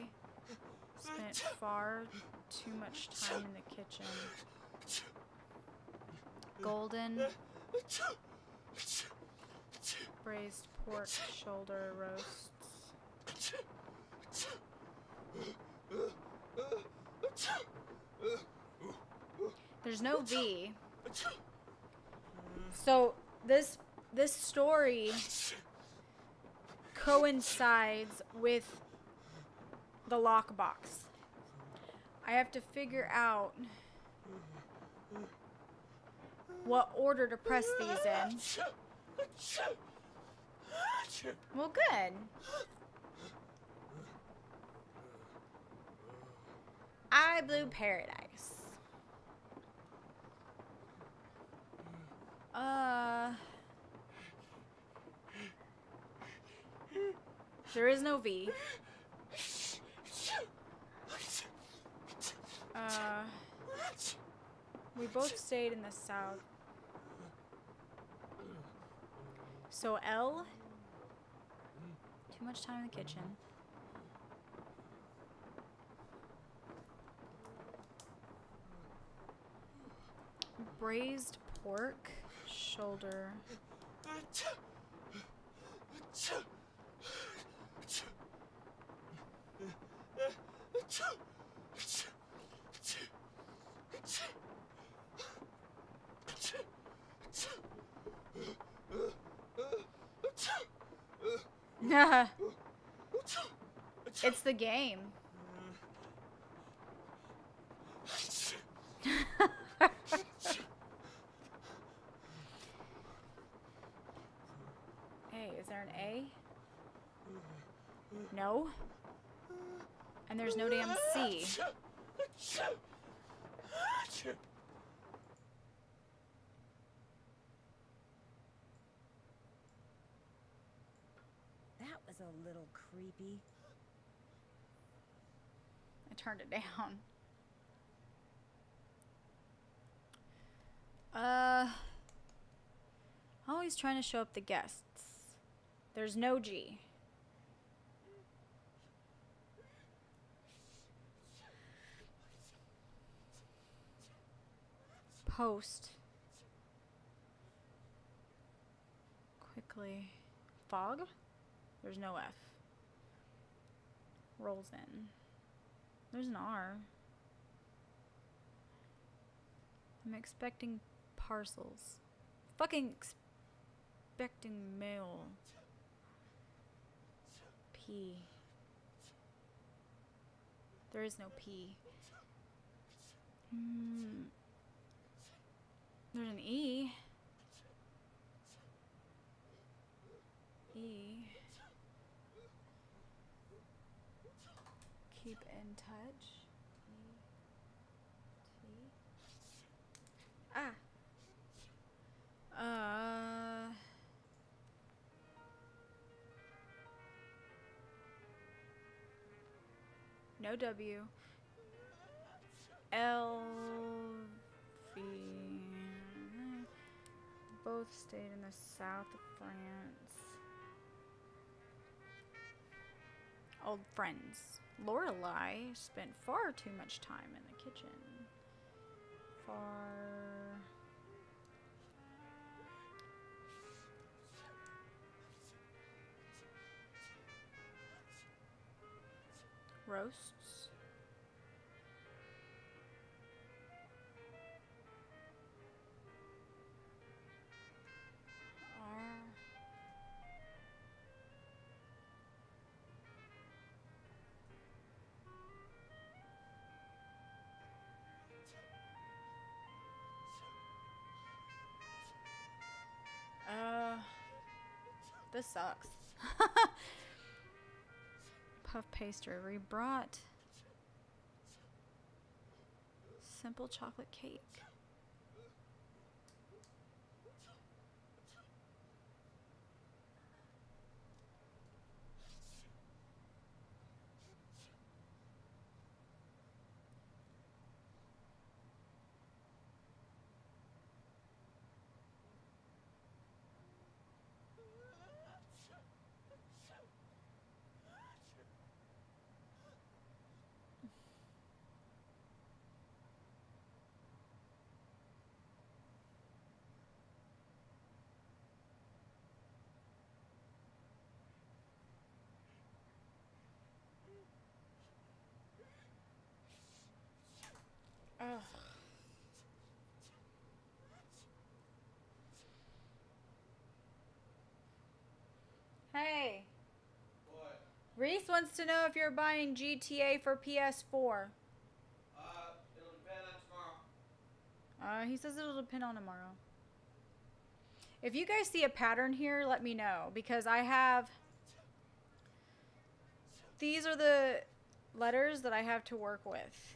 spent far too much time in the kitchen. Golden braised pork shoulder roasts. There's no V. So this story coincides with the lockbox. I have to figure out what order to press these in. Well, good. I Blue Paradise. There is no V. We both stayed in the south. So L. Too much time in the kitchen. Braised pork shoulder. It's the game. Hey, is there an A? No. And there's no damn C. That was a little creepy. I turned it down. Always trying to show up the guests. There's no G. Post. Quickly. Fog? There's no F. Rolls in. There's an R. I'm expecting parcels. Fucking expecting mail. P. There is no P. There's an E. E. Keep in touch. Ah. No W. L V. Both stayed in the south of France. Old friends. Lorelei spent far too much time in the kitchen. Roasts. This sucks. Puff pastry. We brought simple chocolate cake. Ugh. Hey. What? Reese wants to know if you're buying GTA for PS4. It'll depend on tomorrow. He says it'll depend on tomorrow. If you guys see a pattern here, let me know, because I have... These are the letters that I have to work with.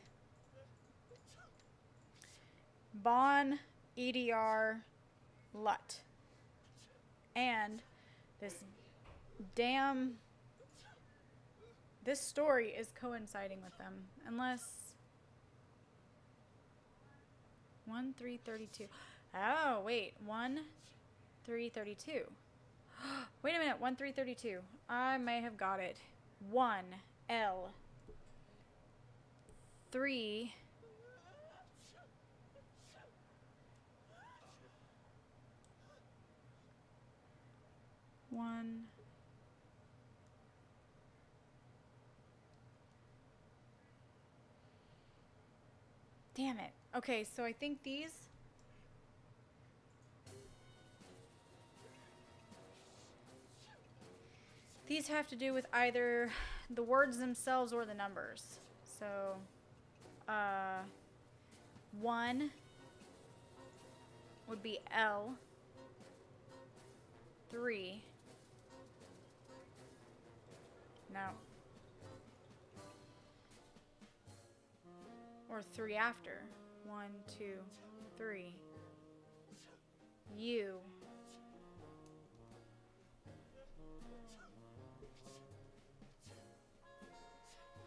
Bon, EDR, LUT. And this damn... This story is coinciding with them. Unless... 1-3-32. Oh, wait. 1-3-32. Wait a minute. 1-3-32. I may have got it. 1-L. 3... 1... Damn it. Okay, so I think these have to do with either the words themselves or the numbers. So, 1 would be L. 3. No. Or 3 after. 1, 2, 3. U.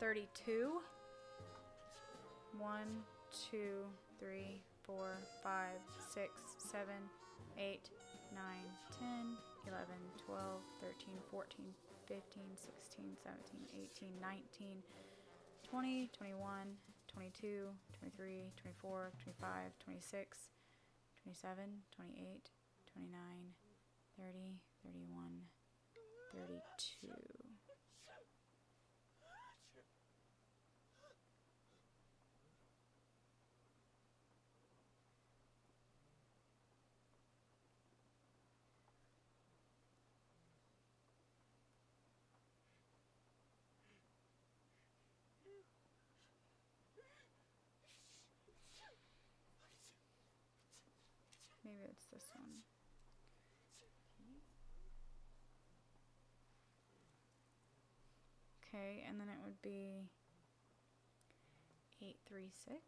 32. 1, 2, 3, 4, 5, 6, 7, 8, 9, 10, 11, 12, 13, 14, 15, 16, 17, 18, 19, 20, 21, 22, 23, 24, 25, 26, 27, 28, 29, 30, 31, 32. Maybe it's this one. Okay, and then it would be 836.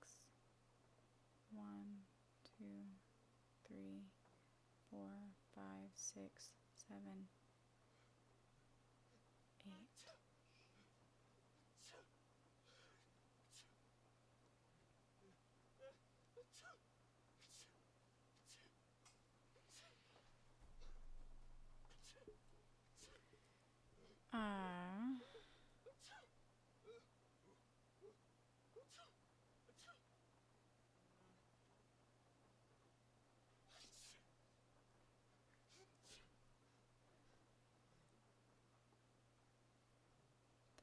1, 2, 3, 4, 5, 6, 7, 8. Uh,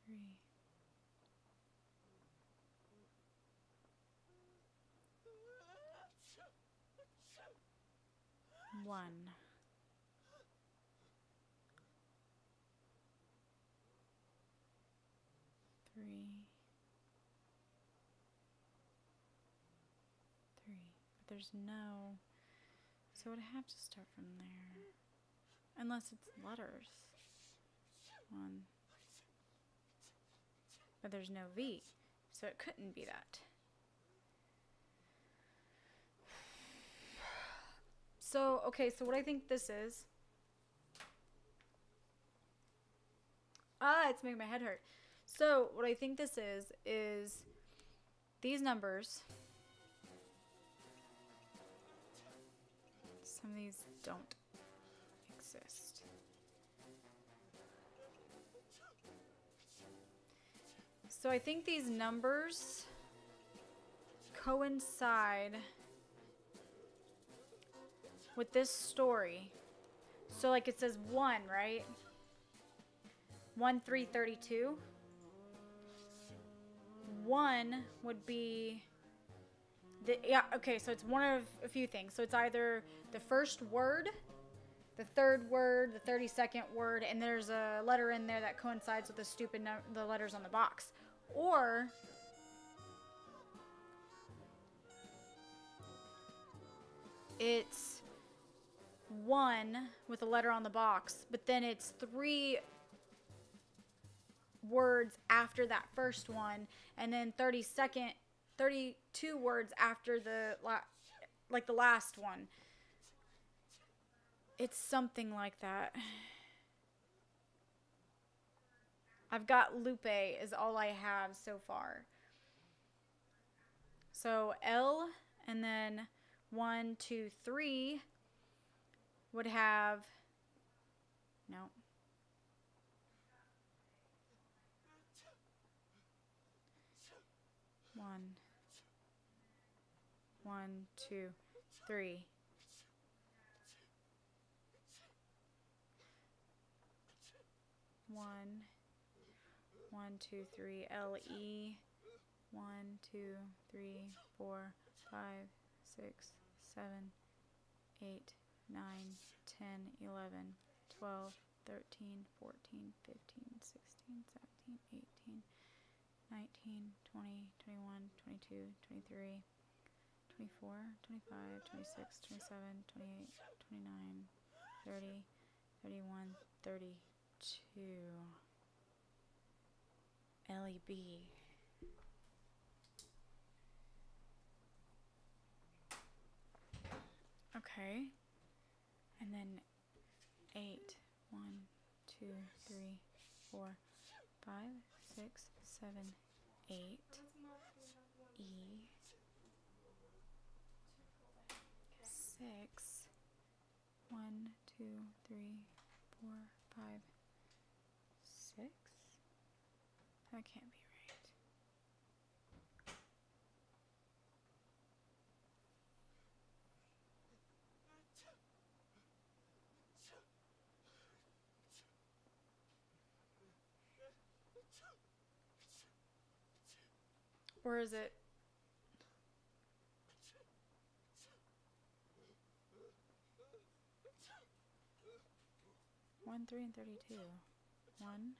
3. 1. 3. 3. But there's no... So I'd have to start from there. Unless it's letters. 1. But there's no V. So it couldn't be that. So, okay, so what I think this is... it's making my head hurt. So, what I think this is these numbers. Some of these don't exist. So, I think these numbers coincide with this story. So, like it says 1, right? 1, 3, 32. 1 would be okay, so it's one of a few things. So it's either the first word, the third word, the 32nd word, and there's a letter in there that coincides with the letters on the box. Or it's 1 with a letter on the box, but then it's 3 words after that first one, and then 32 words after the last one. It's something like that. I've got Lupe is all I have so far. So L and then 1, 2, 3 would have no. 1, 2, 3. 1, 2, 3. LE. 1, 2, 3, 4, 5, 6, 7, 8, 9, 10, 11, 12, 13, 14, 15, 16, 17, 18, 19, 20, 21, 22, 23, 24, 25, 26, 27, 28, 29, 30, 31, 32. LEB. Okay. And then 8, 1, 2, 3, 4, 5, 6, 7, 8. E. 6. 1, 2, 3, 4, 5, 6. That can't be right. Or is it? One, 3, and 32. 1.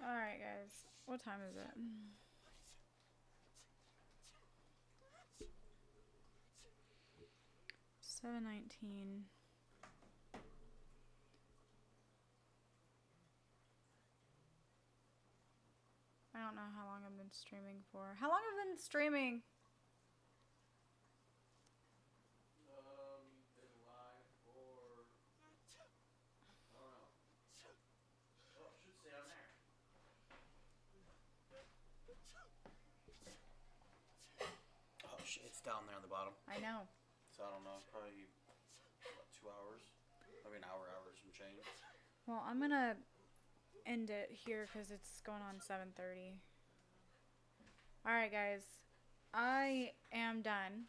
Alright, guys. What time is it? $7:19. I don't know how long I've been streaming for. How long have I been streaming? You've been live for, I don't know. Oh, it should say on there. Oh shit, it's down there on the bottom. I know. So I don't know, probably, what, 2 hours? Maybe an hour and change. Well, I'm gonna end it here because it's going on 7:30. Alright, guys. I am done.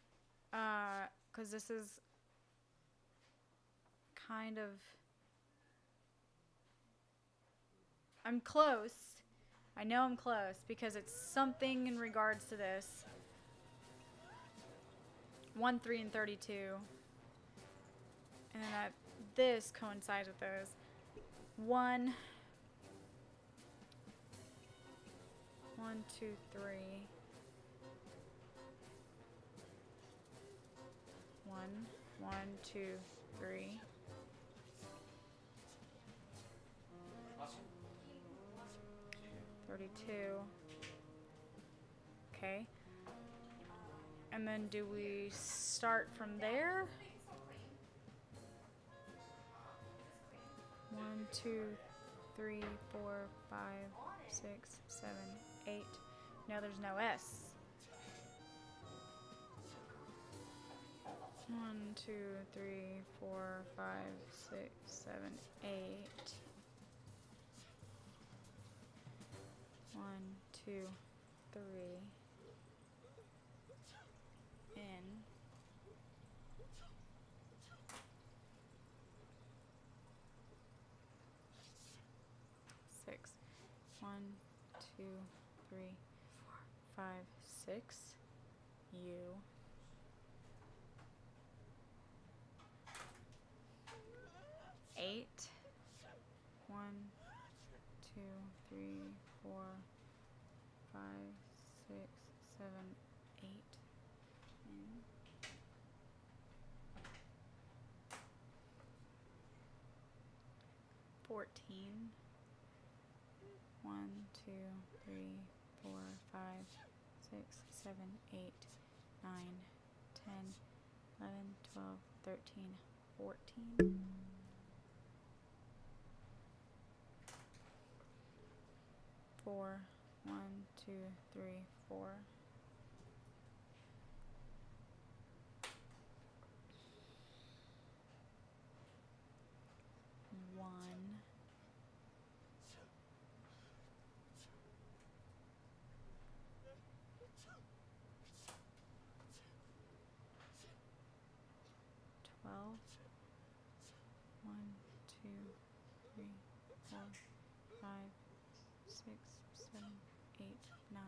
Because this is kind of... I'm close. I know I'm close because it's something in regards to this. 1, 3, and 32. And then this coincides with those. 1, 2, 3. 1, 2, 3. Awesome. 32. Okay. And then do we start from there? 1, 2, 3, 4, 5, 6, 7, 8. No, there's no S. 1, 2, 3, 4, 5, 6, 7, 8. 1, 2, 3. In. 6. 1, 2, 3, 4, 5, 6. U. 8. 1, 2, 3, 4, 5, 6, 7, 8. 14. 1, 2, 3, 4, 5, 6, 7, 8, 9, 10, 11, 12, 13, 14. 4. 1, 2, 3, 4. 1. 12. 1, 2, 3, 4, 5, 6, 7, 8, 9,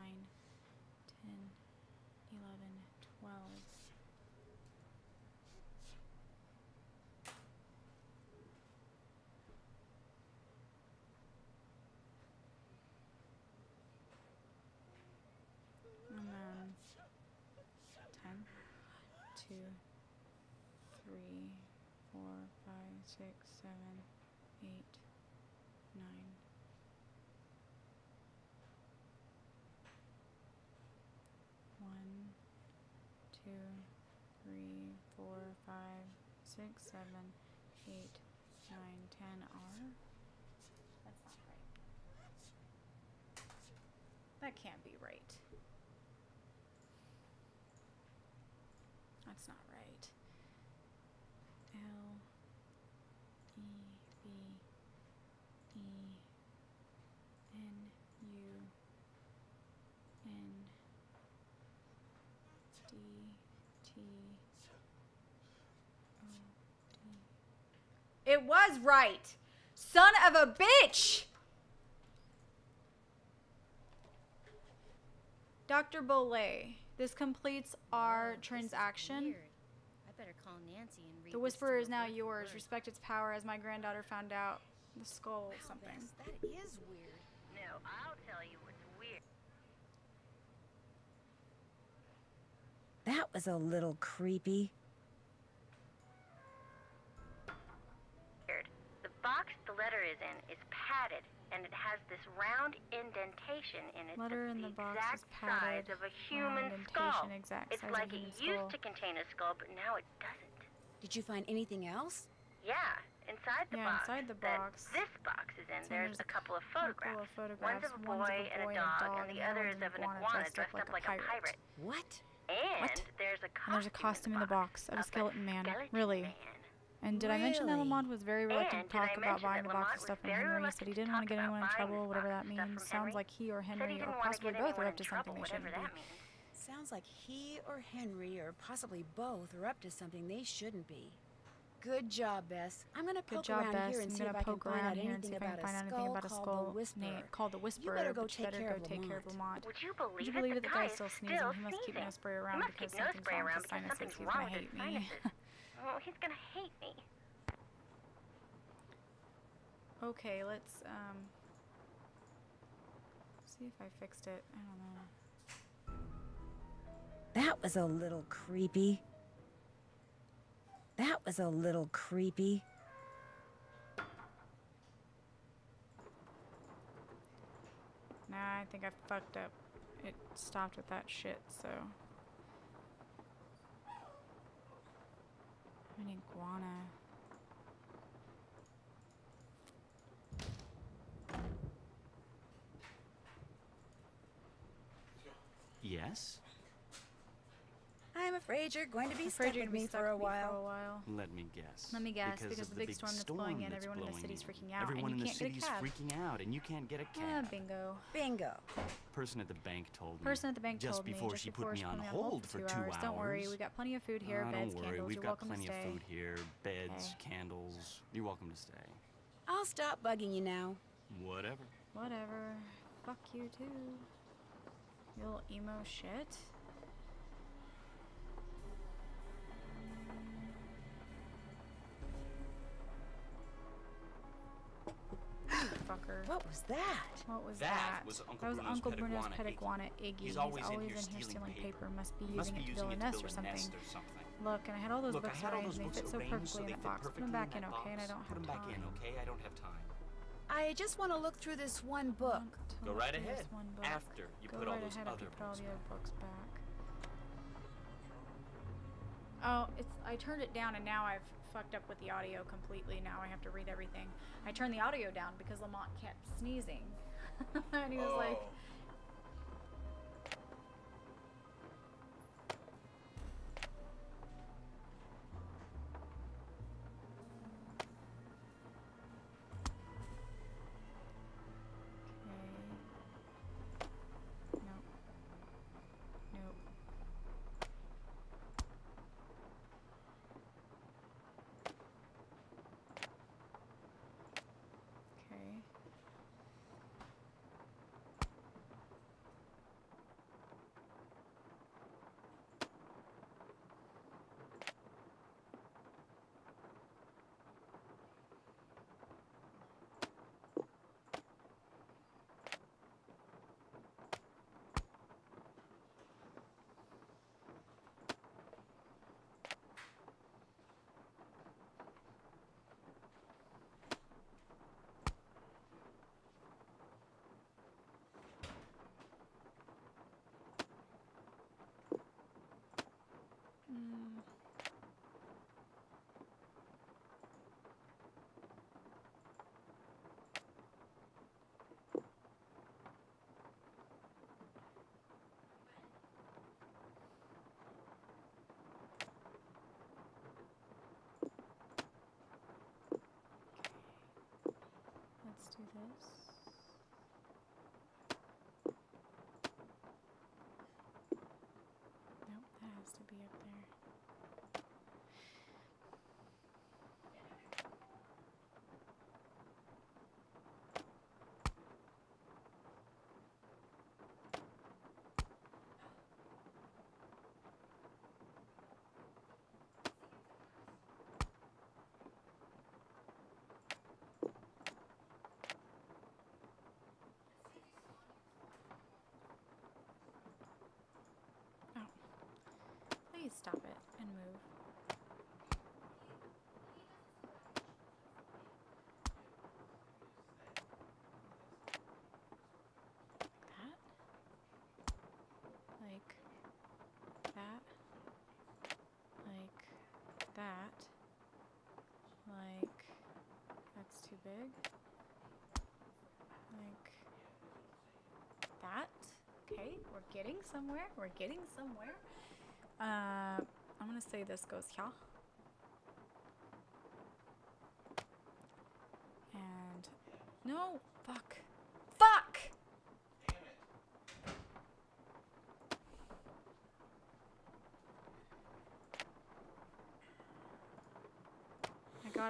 10, 11, 12. 10, 2, 3, 4, 5, 6, 7, 8, 9. 1, 2, 3, 4, 5, 6, 7, 8, 9, 10 R. That's not right. That can't be right. That's not right. L E B E N U N D T O D. It was right. Son of a bitch. Dr. Bolay, this completes our transaction. Weird. I better call Nancy and read The this Whisperer to is her now word for yours. word. Respect its power as my granddaughter found out. The skull something. That is weird. Now, I'll tell you what's weird. That was a little creepy. The box the letter is in is padded, and it has this round indentation in it Letter that's in the the box exact is padded. size of a human Round skull. indentation, exact It's size of like a it human used skull. to contain a skull, but now it doesn't. Did you find anything else? Yeah, inside the box. Inside the box. That this box is in, So there's a couple of photographs. One's of a boy and a dog, and the other is of an iguana dressed up like a pirate. What? And there's a costume in the box of a skeleton man. Really? Man. And did I mention that Really? Lamont was very reluctant And to talk did I about mention buying that the box Lamont of stuff was from very Henry? He said he reluctant didn't to want to get talk anyone in about trouble, buying whatever this that box of stuff means. from Sounds Henry? like he or Said he Henry, didn't or want to possibly get both, are anyone up in to trouble, something they whatever shouldn't be. that means. Sounds like he or Henry, or possibly both, are up to something they shouldn't be. Good job, Bess. I'm gonna Good poke job, around Bess. here and I'm see if gonna I can poke find around out here and see anything if I can about find a anything about a skull skull called the Whisperer. called the Whisperer. better go but you take better care go of take care of Lamont. Lamont. Would you Would believe you believe it? that The guy guy's is still still sneezing? He must keep sneezing. nose spray He around must because keep nose something's spray wrong with around his because sinuses. something's He's wrong gonna with his hate me. sinuses. Oh, he's gonna hate me. Okay, let's see if I fixed it. I don't know. That was a little creepy. That was a little creepy. Nah, I think I fucked up. It stopped with that shit, so. An iguana. Yes? I'm afraid you're going to be I'm stuck afraid you're with gonna be me stuck for a with me for a while. while. Let me guess. Let me guess, because of the big storm that's blowing in, that's everyone in the blowing city's in. freaking out, Everyone and in you the can't get a city's cab. freaking out, and you can't get a Ah, cab. bingo. Bingo. Person at the bank told me. Person at the bank just told me before just she before put me she on put me hold for 2 hours. Don't worry, we got plenty of food here, beds, don't worry, candles. we've You're got welcome plenty to of stay. food here, beds, Okay. candles. You're welcome to stay. I'll stop bugging you now. Whatever. Whatever. Fuck you too. You little emo shit. Fucker. What was that? What was That that? was Uncle that was Bruno's Uncle pet Bruno's iguana, pet Iggy. iguana, Iggy. He's always in here in here stealing stealing paper. paper. Must be Must using be it to build a using it to nest build or a something. nest or something. Look, and I had all those Look, I books had all arranged those and they books fit so arranged perfectly so in they that fit box. Put perfectly them back in in, that okay? And I box. don't Put have them back in, time. okay? I don't have time. I just want to look through this one book. Go right ahead. This one book. After you Go put all right those ahead after other you put all books the back. other books back. Oh, I turned it down and now I've fucked up with the audio completely. Now I have to read everything. I turned the audio down because Lamont kept sneezing. And he was like, okay. Nope. Nope. Okay. big. Like that. Okay, we're getting somewhere. We're getting somewhere. I'm gonna say this goes here. And no, fuck. Fuck! Damn it.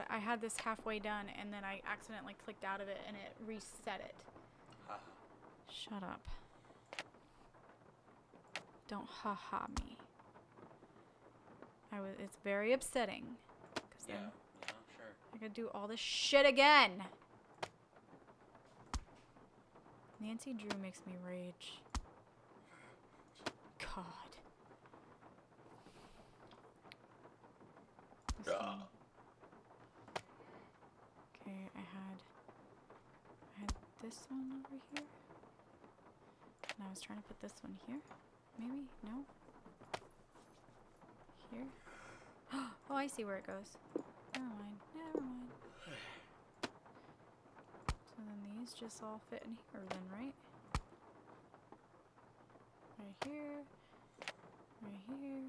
I had this halfway done and then I accidentally clicked out of it and it reset it. Shut up. Don't ha-ha me. It's very upsetting. Yeah, sure. I gotta do all this shit again. Nancy Drew makes me rage. God. Okay, I had this one over here. And I was trying to put this one here. Maybe? No? Here? Oh, I see where it goes. Never mind. Never mind. So then these just all fit in here then, right? Right here. Right here.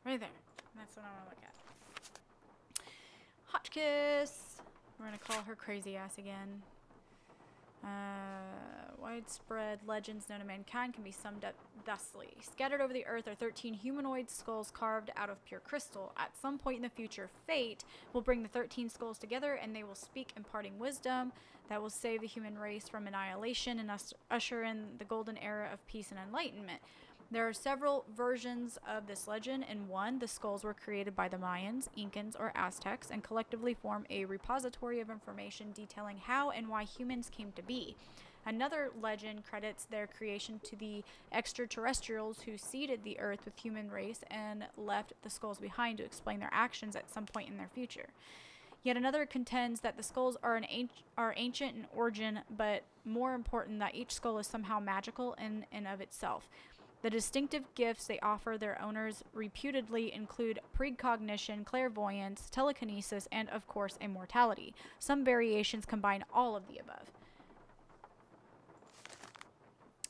Right there. That's what I want to look at. Hotchkiss. We're going to call her crazy ass again. Widespread legends known to mankind can be summed up thusly. Scattered over the earth are 13 humanoid skulls carved out of pure crystal. At some point in the future, fate will bring the 13 skulls together and they will speak imparting wisdom that will save the human race from annihilation and usher in the golden era of peace and enlightenment. There are several versions of this legend. In one, the skulls were created by the Mayans, Incans, or Aztecs and collectively form a repository of information detailing how and why humans came to be. Another legend credits their creation to the extraterrestrials who seeded the earth with human race and left the skulls behind to explain their actions at some point in their future. Yet another contends that the skulls are ancient in origin, but more important that each skull is somehow magical in and of itself. The distinctive gifts they offer their owners reputedly include precognition, clairvoyance, telekinesis, and, of course, immortality. Some variations combine all of the above.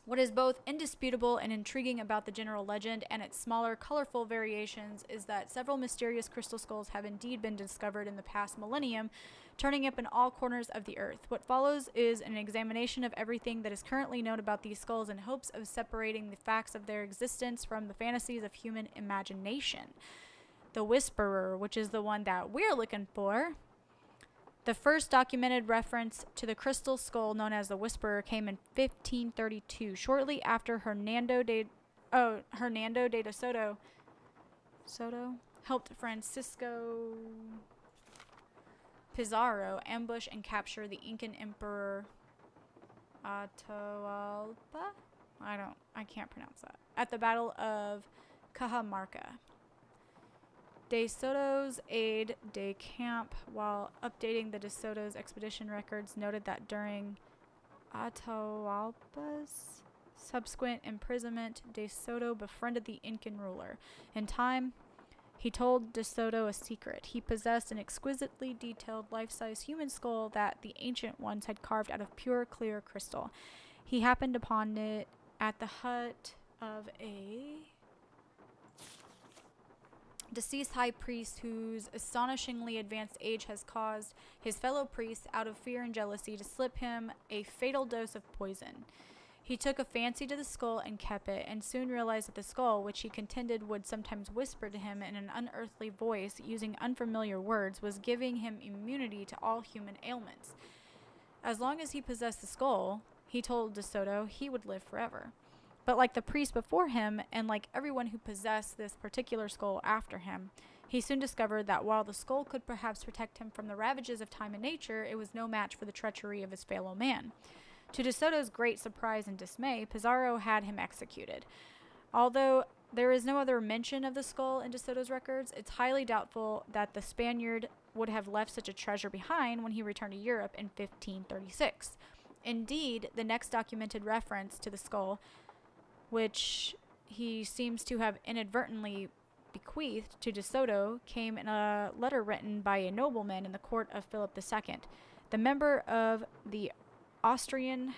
What is both indisputable and intriguing about the general legend and its smaller, colorful variations is that several mysterious crystal skulls have indeed been discovered in the past millennium, turning up in all corners of the earth. What follows is an examination of everything that is currently known about these skulls in hopes of separating the facts of their existence from the fantasies of human imagination. The Whisperer, which is the one that we're looking for. The first documented reference to the crystal skull known as the Whisperer came in 1532, shortly after Hernando de Soto helped Francisco Pizarro ambush and capture the Incan Emperor Atahualpa? I can't pronounce that. At the Battle of Cajamarca. De Soto's aide de camp, while updating the De Soto's expedition records, noted that during Atahualpa's subsequent imprisonment, De Soto befriended the Incan ruler. In time, he told De Soto a secret. He possessed an exquisitely detailed life-size human skull that the ancient ones had carved out of pure, clear crystal. He happened upon it at the hut of a deceased high priest whose astonishingly advanced age has caused his fellow priests, out of fear and jealousy, to slip him a fatal dose of poison. He took a fancy to the skull and kept it, and soon realized that the skull, which he contended would sometimes whisper to him in an unearthly voice using unfamiliar words, was giving him immunity to all human ailments. As long as he possessed the skull, he told De Soto, he would live forever. But like the priest before him, and like everyone who possessed this particular skull after him, he soon discovered that while the skull could perhaps protect him from the ravages of time and nature, it was no match for the treachery of his fellow man. To De Soto's great surprise and dismay, Pizarro had him executed. Although there is no other mention of the skull in De Soto's records, it's highly doubtful that the Spaniard would have left such a treasure behind when he returned to Europe in 1536. Indeed, the next documented reference to the skull, which he seems to have inadvertently bequeathed to De Soto came in a letter written by a nobleman in the court of Philip II, the member of the Austrian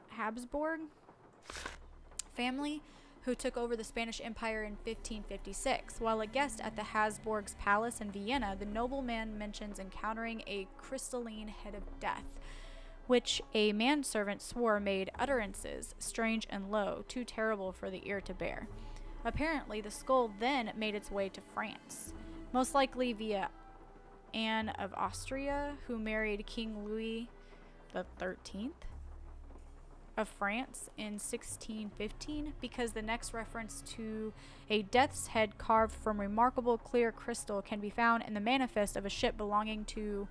Habsburg family who took over the Spanish Empire in 1556. While a guest at the Habsburgs' palace in Vienna, the nobleman mentions encountering a crystalline head of death, which a manservant swore made utterances strange and low, too terrible for the ear to bear. Apparently, the skull then made its way to France, most likely via Anne of Austria, who married King Louis XIII of France in 1615, because the next reference to a death's head carved from remarkable clear crystal can be found in the manifest of a ship belonging to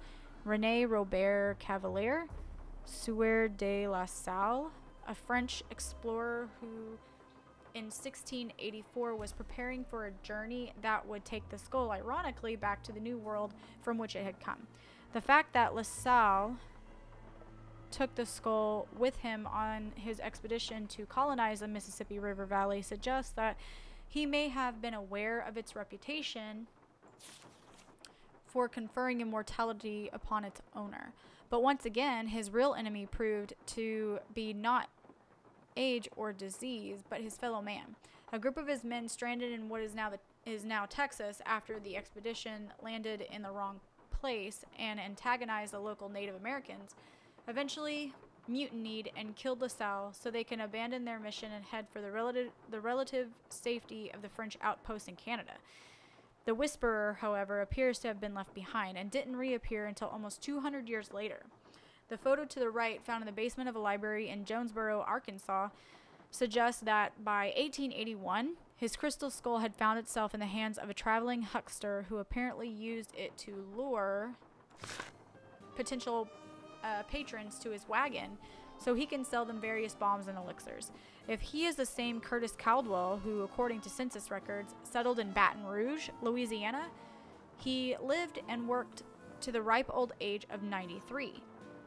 René Robert Cavelier, Sieur de la Salle, a French explorer who in 1684 was preparing for a journey that would take the skull, ironically, back to the New World from which it had come. The fact that La Salle took the skull with him on his expedition to colonize the Mississippi River Valley suggests that he may have been aware of its reputation for conferring immortality upon its owner. But once again, his real enemy proved to be not age or disease, but his fellow man. A group of his men stranded in what is now Texas after the expedition landed in the wrong place and antagonized the local Native Americans, eventually mutinied and killed LaSalle so they can abandon their mission and head for the relative safety of the French outposts in Canada. The Whisperer, however, appears to have been left behind and didn't reappear until almost 200 years later. The photo to the right, found in the basement of a library in Jonesboro, Arkansas, suggests that by 1881, his crystal skull had found itself in the hands of a traveling huckster who apparently used it to lure potential patrons to his wagon so he can sell them various bombs and elixirs. If he is the same Curtis Caldwell who, according to census records, settled in Baton Rouge, Louisiana, he lived and worked to the ripe old age of 93,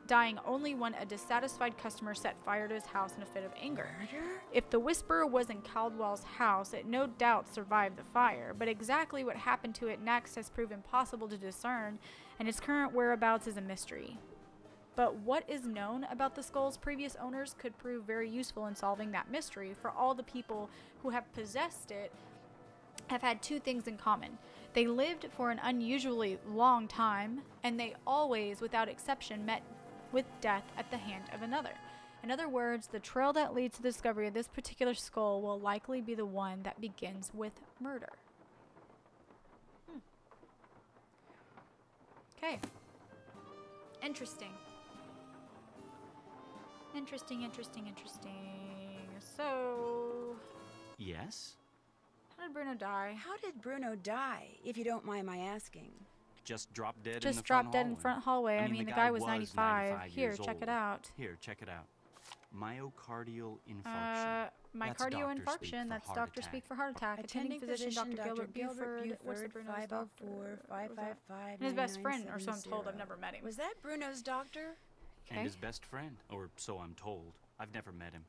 dying only when a dissatisfied customer set fire to his house in a fit of anger. Murder? If the Whisperer was in Caldwell's house, it no doubt survived the fire, but exactly what happened to it next has proved impossible to discern, and its current whereabouts is a mystery. But what is known about the skull's previous owners could prove very useful in solving that mystery, for all the people who have possessed it have had two things in common. They lived for an unusually long time, and they always, without exception, met with death at the hand of another. In other words, the trail that leads to the discovery of this particular skull will likely be the one that begins with murder. Okay. Interesting. Interesting. So... Yes? How did Bruno die? How did Bruno die, if you don't mind my asking? Just dropped dead in the Just front dropped dead in front hallway. I mean, the guy was 95. Here, years check it old. out. Here, check it out. Myocardial infarction. Myocardial Doctor speak infarction. for That's heart Doctor attack. speak for heart attack. Attending physician Dr. Gilbert Buford. What's the Bruno's 504 555 and his best friend, or so I'm told. I've never met him. Was that Bruno's doctor? And his best friend, or so I'm told. I've never met him.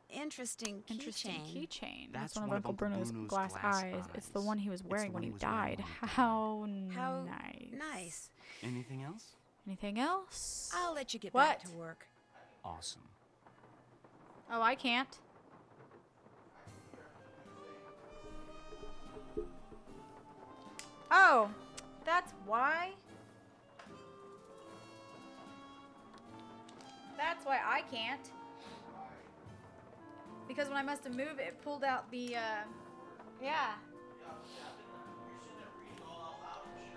Interesting keychain. That's one of one Uncle of Uncle Bruno's Bruno's glass eyes. It's the one he was wearing when he died. How nice. Anything else? Anything else? I'll let you get What? back to work. Awesome. Oh, I can't. Oh, that's why? That's why I can't. Because when I must have moved, it pulled out the, yeah.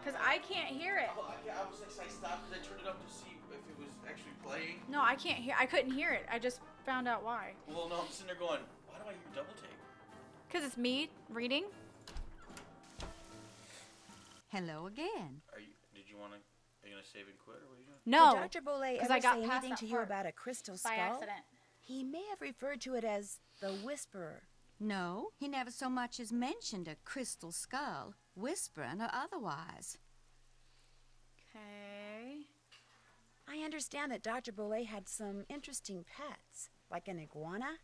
Because I can't hear it. I was like, I stopped because I turned it up to see if it was actually playing. No, I can't hear. I couldn't hear it. I just found out why. Well, no, I'm sitting there going, why do I hear double take? Because it's me reading. Hello again. Are you gonna save and quit, or what are you doing? No, Did Dr. Bolle because ever I got say past anything that to you part about a crystal skull? by accident. He may have referred to it as the Whisperer. No, he never so much as mentioned a crystal skull, whispering or otherwise. Okay. I understand that Dr. Bolle had some interesting pets, like an iguana.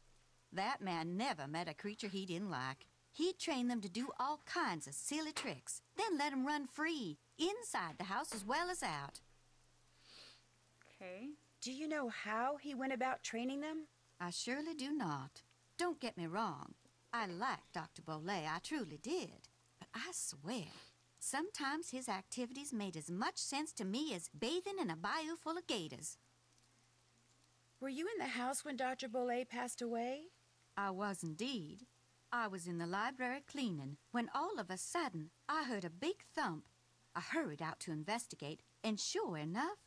That man never met a creature he didn't like. He'd train them to do all kinds of silly tricks, then let them run free, inside the house as well as out. Okay. Do you know how he went about training them? I surely do not. Don't get me wrong. I liked Dr. Bolay, I truly did. But I swear, sometimes his activities made as much sense to me as bathing in a bayou full of gators. Were you in the house when Dr. Bolay passed away? I was indeed. I was in the library cleaning when all of a sudden I heard a big thump. I hurried out to investigate, and sure enough,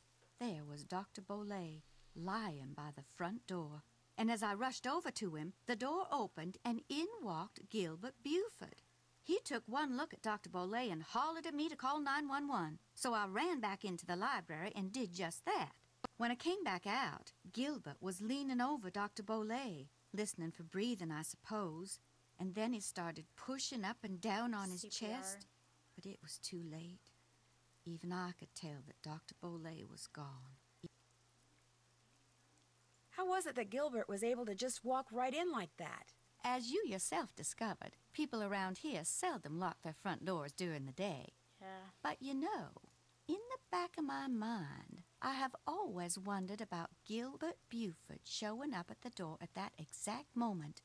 there was Dr. Bolay lying by the front door. And as I rushed over to him, the door opened and in walked Gilbert Buford. He took one look at Dr. Bolay and hollered at me to call 911. So I ran back into the library and did just that. When I came back out, Gilbert was leaning over Dr. Bolay, listening for breathing, I suppose. And then he started pushing up and down on his CPR. chest. But it was too late. Even I could tell that Dr. Bolay was gone. How was it that Gilbert was able to just walk right in like that? As you yourself discovered, people around here seldom lock their front doors during the day. Yeah. But you know, in the back of my mind, I have always wondered about Gilbert Buford showing up at the door at that exact moment.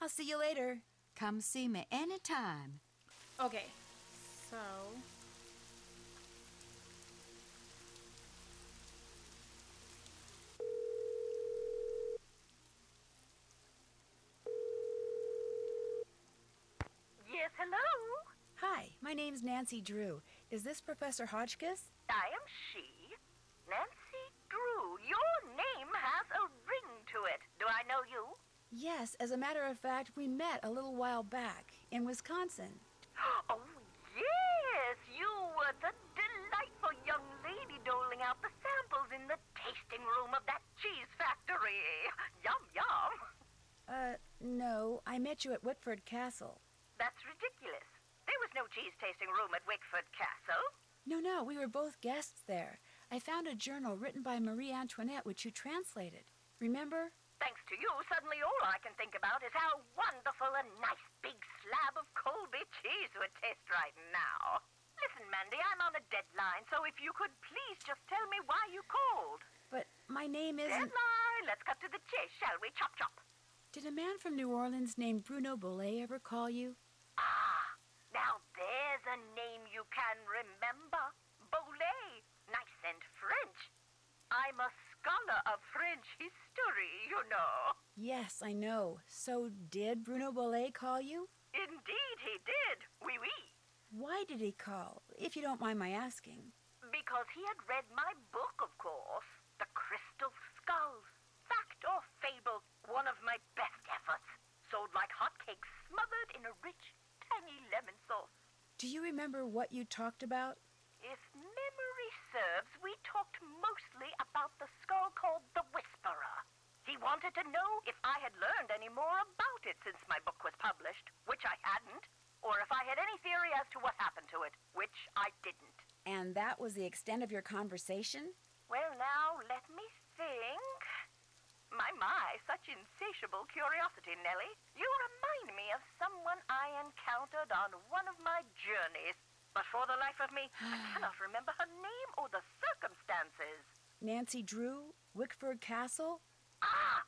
I'll see you later. Come see me anytime. Okay. So. Yes, hello? Hi, my name's Nancy Drew. Is this Professor Hotchkiss? I am she. Nancy Drew. Your name has a ring to it. Do I know you? Yes, as a matter of fact, we met a little while back in Wisconsin. Oh, yes. You were the delightful young lady doling out the samples in the tasting room of that cheese factory. Yum, yum. No, I met you at Wickford Castle. That's ridiculous. There was no cheese tasting room at Wickford Castle. No, we were both guests there. I found a journal written by Marie Antoinette, which you translated. Remember? Thanks to you, suddenly all I can think about is how wonderful a nice big slab of Colby cheese would taste right now. Listen, Mandy, I'm on a deadline, so if you could please just tell me why you called. But my name isn't... Deadline! Let's cut to the chase, shall we? Chop, chop. Did a man from New Orleans named Bruno Bolay ever call you? Ah, now there's a name you can remember. Bolay. Nice and French. I'm a scholar of French history, you know. Yes, I know. So did Bruno Bolay call you? Indeed he did. Oui, oui. Why did he call, if you don't mind my asking? Because he had read my book, of course. The Crystal Skulls. Fact or fable, one of my best efforts. Sold like hotcakes, smothered in a rich, tangy lemon sauce. Do you remember what you talked about? If memory serves, we talked mostly about the skull called the Whisperer. He wanted to know if I had learned any more about it since my book was published, which I hadn't, or if I had any theory as to what happened to it, which I didn't. And that was the extent of your conversation? Well, now, let me think. My, such insatiable curiosity, Nellie. You remind me of someone I encountered on one of my journeys. But for the life of me, I cannot remember her name or the circumstances. Nancy Drew? Wickford Castle? Ah!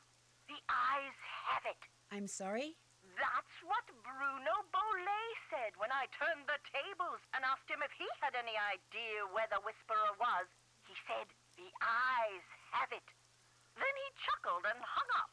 The eyes have it. I'm sorry? That's what Bruno Bolay said when I turned the tables and asked him if he had any idea where the Whisperer was. He said, the eyes have it. Then he chuckled and hung up.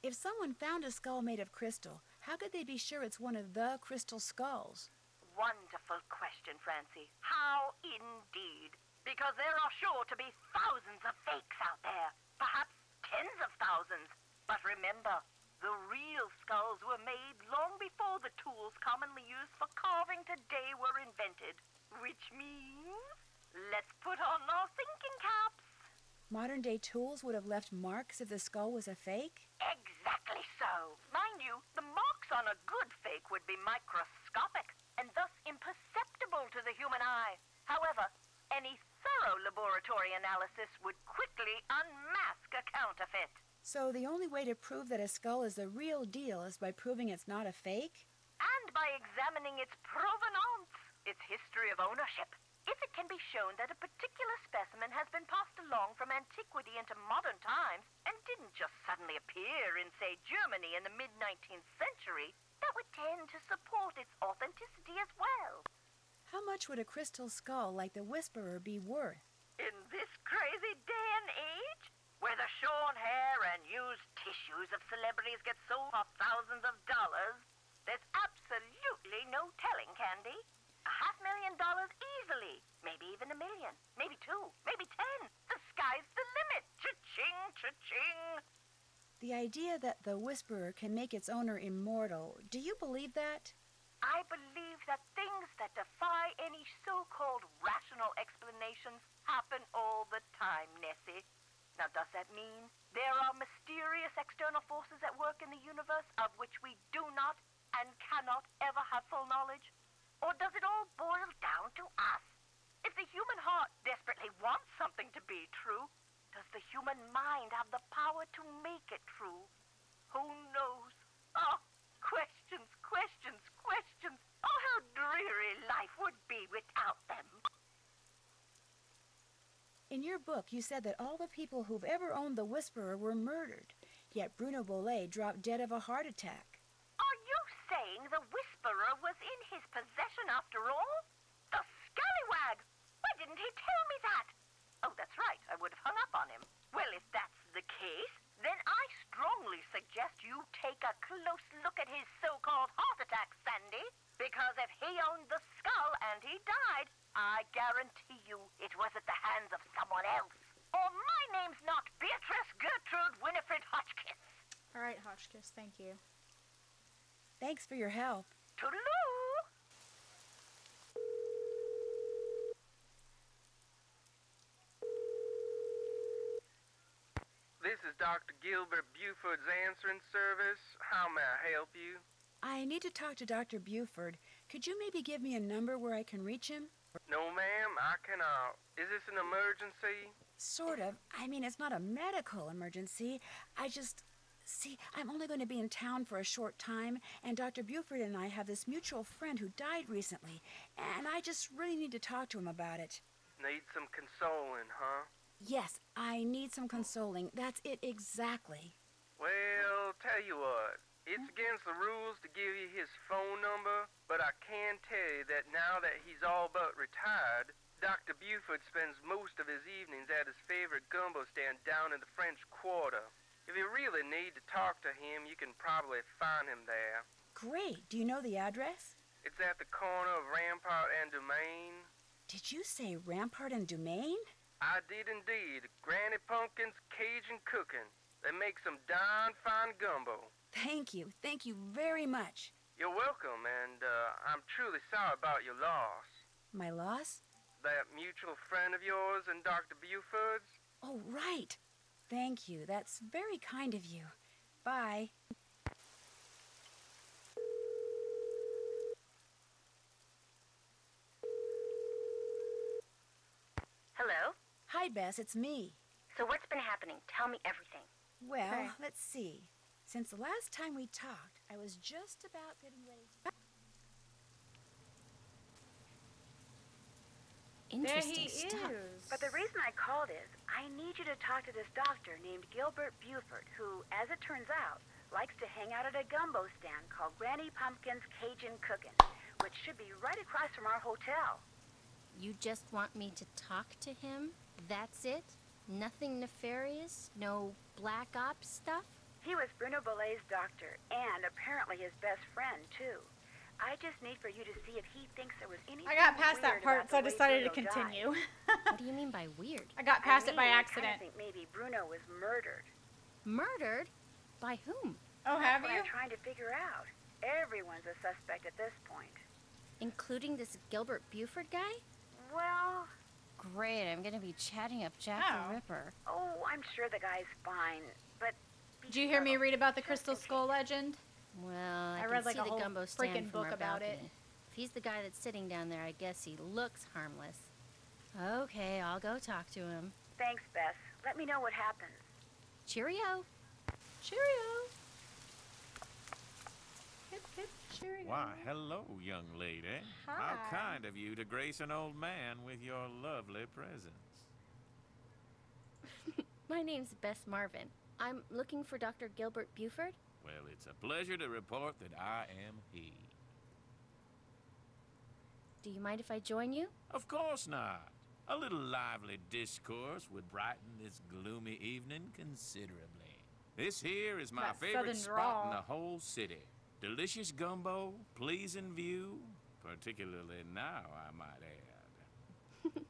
If someone found a skull made of crystal, how could they be sure it's one of the crystal skulls? Wonderful question, Francie. How indeed? Because there are sure to be thousands of fakes out there. Perhaps tens of thousands. But remember, the real skulls were made long before the tools commonly used for carving today were invented. Which means, let's put on our thinking caps. Modern-day tools would have left marks if the skull was a fake? Exactly so. Mind you, the marks on a good fake would be microscopic and thus imperceptible to the human eye. However, any thorough laboratory analysis would quickly unmask a counterfeit. So the only way to prove that a skull is the real deal is by proving it's not a fake? And by examining its provenance, its history of ownership. If it can be shown that a particular specimen has been passed along from antiquity into modern times and didn't just suddenly appear in, say, Germany in the mid-19th century, that would tend to support its authenticity as well. How much would a crystal skull like the Whisperer be worth? In this crazy day and age, where the shorn hair and used tissues of celebrities get sold for thousands of dollars, there's absolutely no telling, Candy. $500,000 easily. Maybe even $1 million. Maybe 2. Maybe 10. The sky's the limit. Cha-ching, cha-ching. The idea that the Whisperer can make its owner immortal, do you believe that? I believe that things that defy any so-called rational explanations happen all the time, Nessie. Now, does that mean there are mysterious external forces at work in the universe of which we do not and cannot ever have full knowledge? Or does it all boil down to us? If the human heart desperately wants something to be true, does the human mind have the power to make it true? Who knows? Oh, questions, questions, questions. Oh, how dreary life would be without them. In your book, you said that all the people who've ever owned the Whisperer were murdered, yet Bruno Bollet dropped dead of a heart attack. Are you saying the Whisperer was in his possession after all? The scallywag! Why didn't he tell me that? Oh, that's right. I would have hung up on him. Well, if that's the case, then I strongly suggest you take a close look at his so-called heart attack, Sandy. Because if he owned the skull and he died, I guarantee you it was at the hands of someone else. Or my name's not Beatrice Gertrude Winifred Hotchkiss. All right, Hotchkiss, thank you. Thanks for your help. Toodaloo! This is Dr. Gilbert Buford's answering service. How may I help you? I need to talk to Dr. Buford. Could you maybe give me a number where I can reach him? No, ma'am, I cannot. Is this an emergency? Sort of. I mean, it's not a medical emergency. See, I'm only going to be in town for a short time, and Dr. Buford and I have this mutual friend who died recently, and I just really need to talk to him about it. Need some consoling, huh? Yes, I need some consoling. That's it exactly. Well, tell you what. It's against the rules to give you his phone number, but I can tell you that now that he's all but retired, Dr. Buford spends most of his evenings at his favorite gumbo stand down in the French Quarter. If you really need to talk to him, you can probably find him there. Great. Do you know the address? It's at the corner of Rampart and Domain. Did you say Rampart and Domain? I did indeed. Granny Pumpkin's Cajun Cooking. They make some darn fine gumbo. Thank you. Thank you very much. You're welcome, and I'm truly sorry about your loss. My loss? That mutual friend of yours and Dr. Buford's? Oh, right. Thank you. That's very kind of you. Bye. Hello? Hi, Bess. It's me. So what's been happening? Tell me everything. Well, Okay. let's see. Since the last time we talked, I was just about getting ready to... Interesting There he stuff. is. But the reason I called is, I need you to talk to this doctor named Gilbert Buford, who, as it turns out, likes to hang out at a gumbo stand called Granny Pumpkin's Cajun Cooking, which should be right across from our hotel. You just want me to talk to him? That's it? Nothing nefarious? No black ops stuff? He was Bruno Bollet's doctor, and apparently his best friend, too. I just need for you to see if he thinks there was anything I got past that weird part, about so I the way decided to Bruno continue. What do you mean by weird? I got past it by I accident. think maybe Bruno was murdered. Murdered? By whom? Oh, have That's what you? I'm trying to figure out. Everyone's a suspect at this point. Including this Gilbert Buford guy? Well, Great, I'm gonna be chatting up Jack Oh. the Ripper. oh, I'm sure the guy's fine, but... be Did you hear me subtle. read about the Just Crystal in case. Skull legend? Well, I, I can read, like, see a the whole gumbo stand freaking from book our about it. balcony. If he's the guy that's sitting down there, I guess he looks harmless. Okay, I'll go talk to him. Thanks, Bess. Let me know what happens. Cheerio. Cheerio. Hip, hip, cheerio. Why, hello, young lady. Hi. How kind of you to grace an old man with your lovely presence. My name's Bess Marvin. I'm looking for Dr. Gilbert Buford. Well, it's a pleasure to report that I am he. Do you mind if I join you? Of course not. A little lively discourse would brighten this gloomy evening considerably. This here is my That favorite southern spot in drawl. the whole city. Delicious gumbo, pleasing view, particularly now, I might add.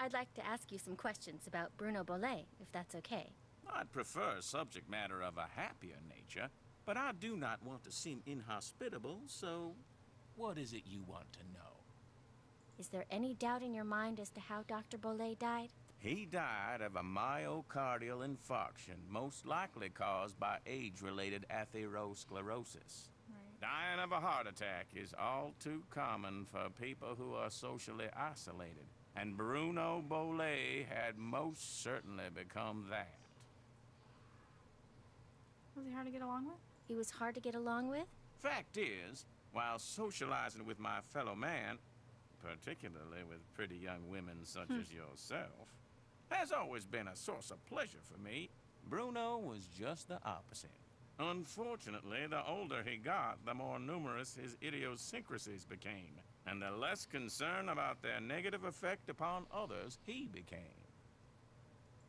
I'd like to ask you some questions about Bruno Bollet, if that's okay. I'd prefer subject matter of a happier nature, but I do not want to seem inhospitable, so what is it you want to know? Is there any doubt in your mind as to how Dr. Bollet died? He died of a myocardial infarction, most likely caused by age-related atherosclerosis. Right. Dying of a heart attack is all too common for people who are socially isolated, and Bruno Bollet had most certainly become that. Was he hard to get along with? He was hard to get along with? Fact is, while socializing with my fellow man, particularly with pretty young women such as yourself, has always been a source of pleasure for me, Bruno was just the opposite. Unfortunately, the older he got, the more numerous his idiosyncrasies became, and the less concern about their negative effect upon others he became.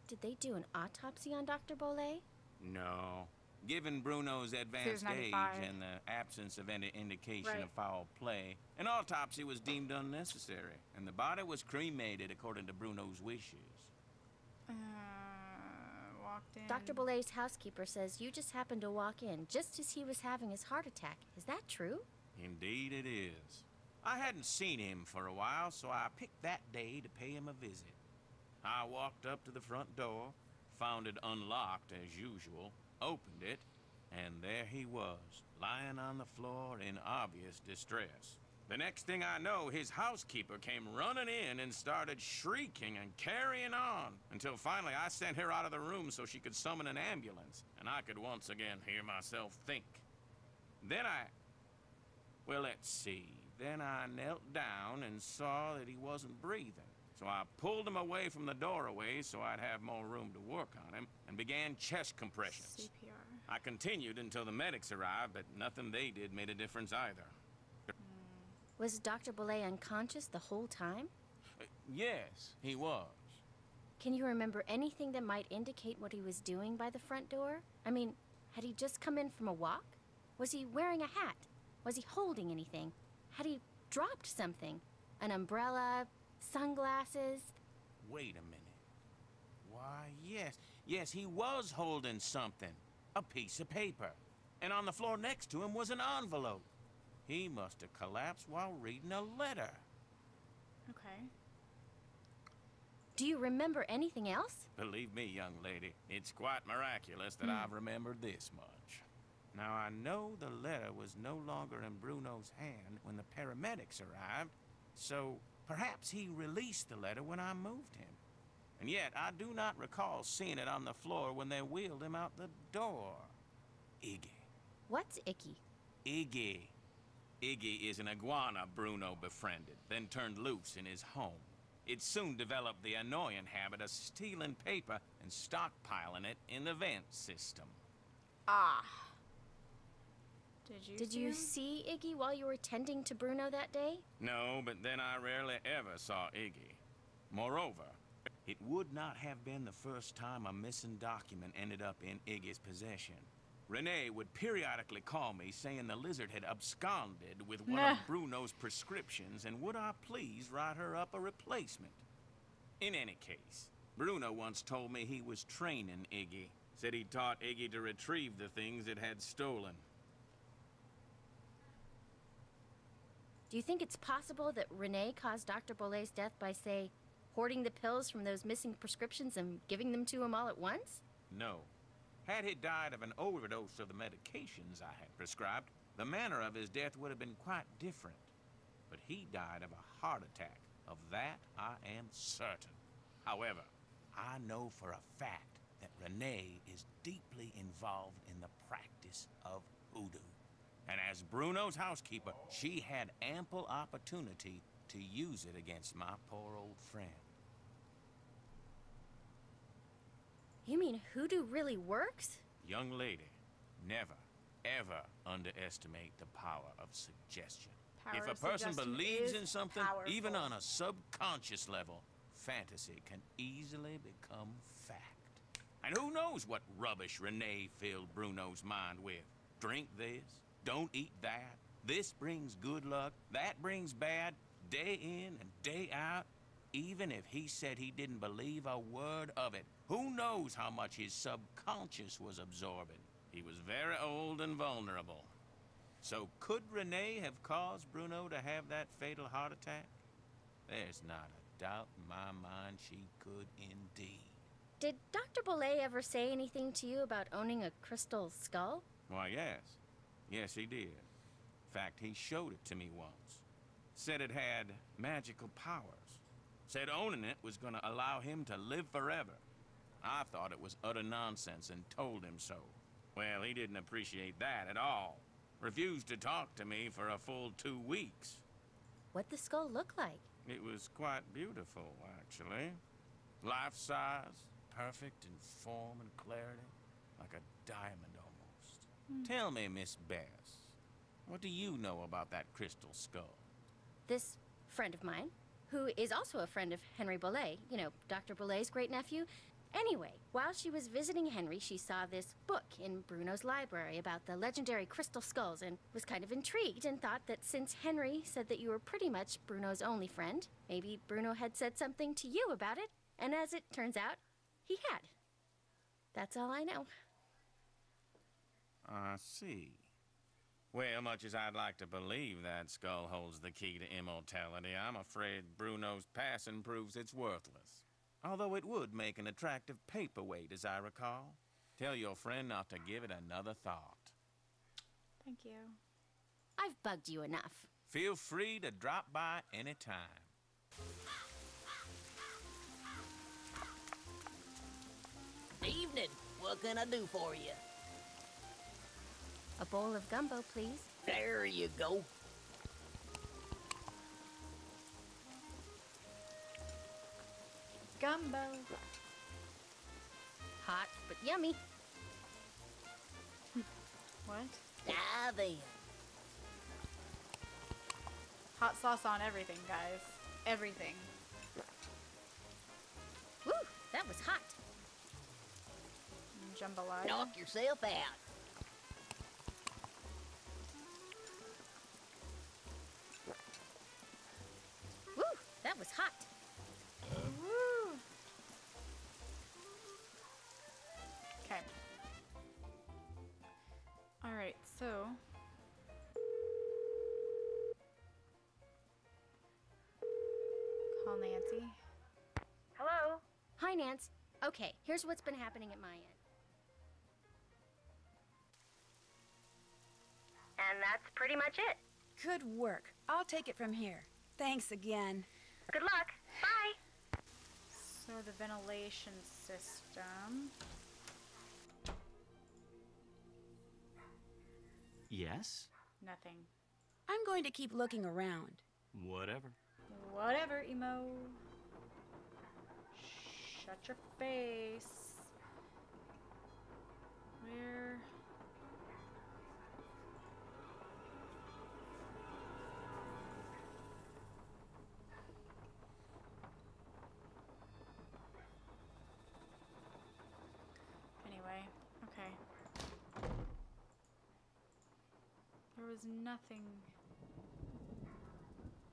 Did they do an autopsy on Dr. Bollet? No. Given Bruno's advanced age 95. and the absence of any indication Right. of foul play, an autopsy was deemed unnecessary, and the body was cremated according to Bruno's wishes. Walked in. Dr. Bollet's housekeeper says you just happened to walk in just as he was having his heart attack. Is that true? Indeed it is. I hadn't seen him for a while, so I picked that day to pay him a visit. I walked up to the front door, found it unlocked as usual, opened it, and there he was, lying on the floor in obvious distress. The next thing I know, his housekeeper came running in and started shrieking and carrying on, until finally I sent her out of the room so she could summon an ambulance, and I could once again hear myself think. Well, let's see. Then I knelt down and saw that he wasn't breathing. So I pulled him away from the doorway so I'd have more room to work on him, and began chest compressions. CPR. I continued until the medics arrived, but nothing they did made a difference either. Was Dr. Bollet unconscious the whole time? Yes, he was. Can you remember anything that might indicate what he was doing by the front door? I mean, had he just come in from a walk? Was he wearing a hat? Was he holding anything? Had he dropped something? An umbrella? Sunglasses? Wait a minute. Why, yes, he was holding something. A piece of paper. And on the floor next to him was an envelope. He must have collapsed while reading a letter. Okay. Do you remember anything else? Believe me, young lady, it's quite miraculous that I've remembered this much. Now, I know the letter was no longer in Bruno's hand when the paramedics arrived, so perhaps he released the letter when I moved him. And yet, I do not recall seeing it on the floor when they wheeled him out the door. Iggy. What's icky? Iggy. Iggy is an iguana Bruno befriended, then turned loose in his home. It soon developed the annoying habit of stealing paper and stockpiling it in the vent system. Ah. Did you see Iggy while you were tending to Bruno that day? No, but then I rarely ever saw Iggy. Moreover, it would not have been the first time a missing document ended up in Iggy's possession. Renee would periodically call me saying the lizard had absconded with one of Bruno's prescriptions and would I please write her up a replacement. In any case, Bruno once told me he was training Iggy. Said he taught Iggy to retrieve the things it had stolen. Do you think it's possible that Renee caused Dr. Bollet's death by, say, hoarding the pills from those missing prescriptions and giving them to him all at once? No. Had he died of an overdose of the medications I had prescribed, the manner of his death would have been quite different. But he died of a heart attack, Of that, I am certain. However, I know for a fact that Renee is deeply involved in the practice of hoodoo. And as Bruno's housekeeper, she had ample opportunity to use it against my poor old friend. You mean hoodoo really works? Young lady, never, ever underestimate the power of suggestion. If a person believes in something, even on a subconscious level, fantasy can easily become fact. And who knows what rubbish Renee filled Bruno's mind with? Drink this, don't eat that. This brings good luck, that brings bad, day in and day out. Even if he said he didn't believe a word of it, who knows how much his subconscious was absorbing? He was very old and vulnerable. So could Renee have caused Bruno to have that fatal heart attack? There's not a doubt in my mind she could indeed. Did Dr. Boulay ever say anything to you about owning a crystal skull? Why, yes. Yes, he did. In fact, he showed it to me once. Said it had magical powers. Said owning it was gonna allow him to live forever. I thought it was utter nonsense and told him so. Well, he didn't appreciate that at all. Refused to talk to me for a full 2 weeks. What'd the skull look like? It was quite beautiful, actually. Life-size, perfect in form and clarity, like a diamond almost. Tell me, Miss Bess, what do you know about that crystal skull? This friend of mine, who is also a friend of Henry Boulay, you know, Dr. Boulay's great-nephew. Anyway, while she was visiting Henry, she saw this book in Bruno's library about the legendary crystal skulls and was kind of intrigued and thought that since Henry said that you were pretty much Bruno's only friend, maybe Bruno had said something to you about it, and as it turns out, he had. That's all I know. I see. Well, much as I'd like to believe that skull holds the key to immortality, I'm afraid Bruno's passing proves it's worthless. Although it would make an attractive paperweight, as I recall. Tell your friend not to give it another thought. Thank you. I've bugged you enough. Feel free to drop by anytime. Evening. What can I do for you? A bowl of gumbo, please. There you go. Gumbo. Hot, but yummy. What? Ah, then. Hot sauce on everything, guys. Everything. Woo, that was hot. Jambalaya. Knock yourself out. Woo, that was hot. Woo. Okay. All right, so call Nancy. Hello? Hi, Nance. Okay, here's what's been happening at my end. And that's pretty much it. Good work. I'll take it from here. Thanks again. Good luck. Bye. So the ventilation system. Yes? Nothing. I'm going to keep looking around. Whatever. Whatever, emo. Shut your face. Where? Anyway, okay. There was nothing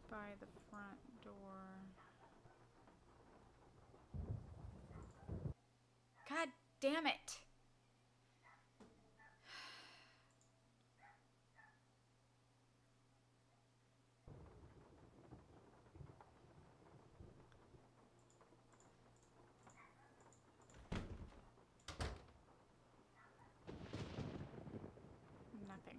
by the front door. God damn it! Nothing.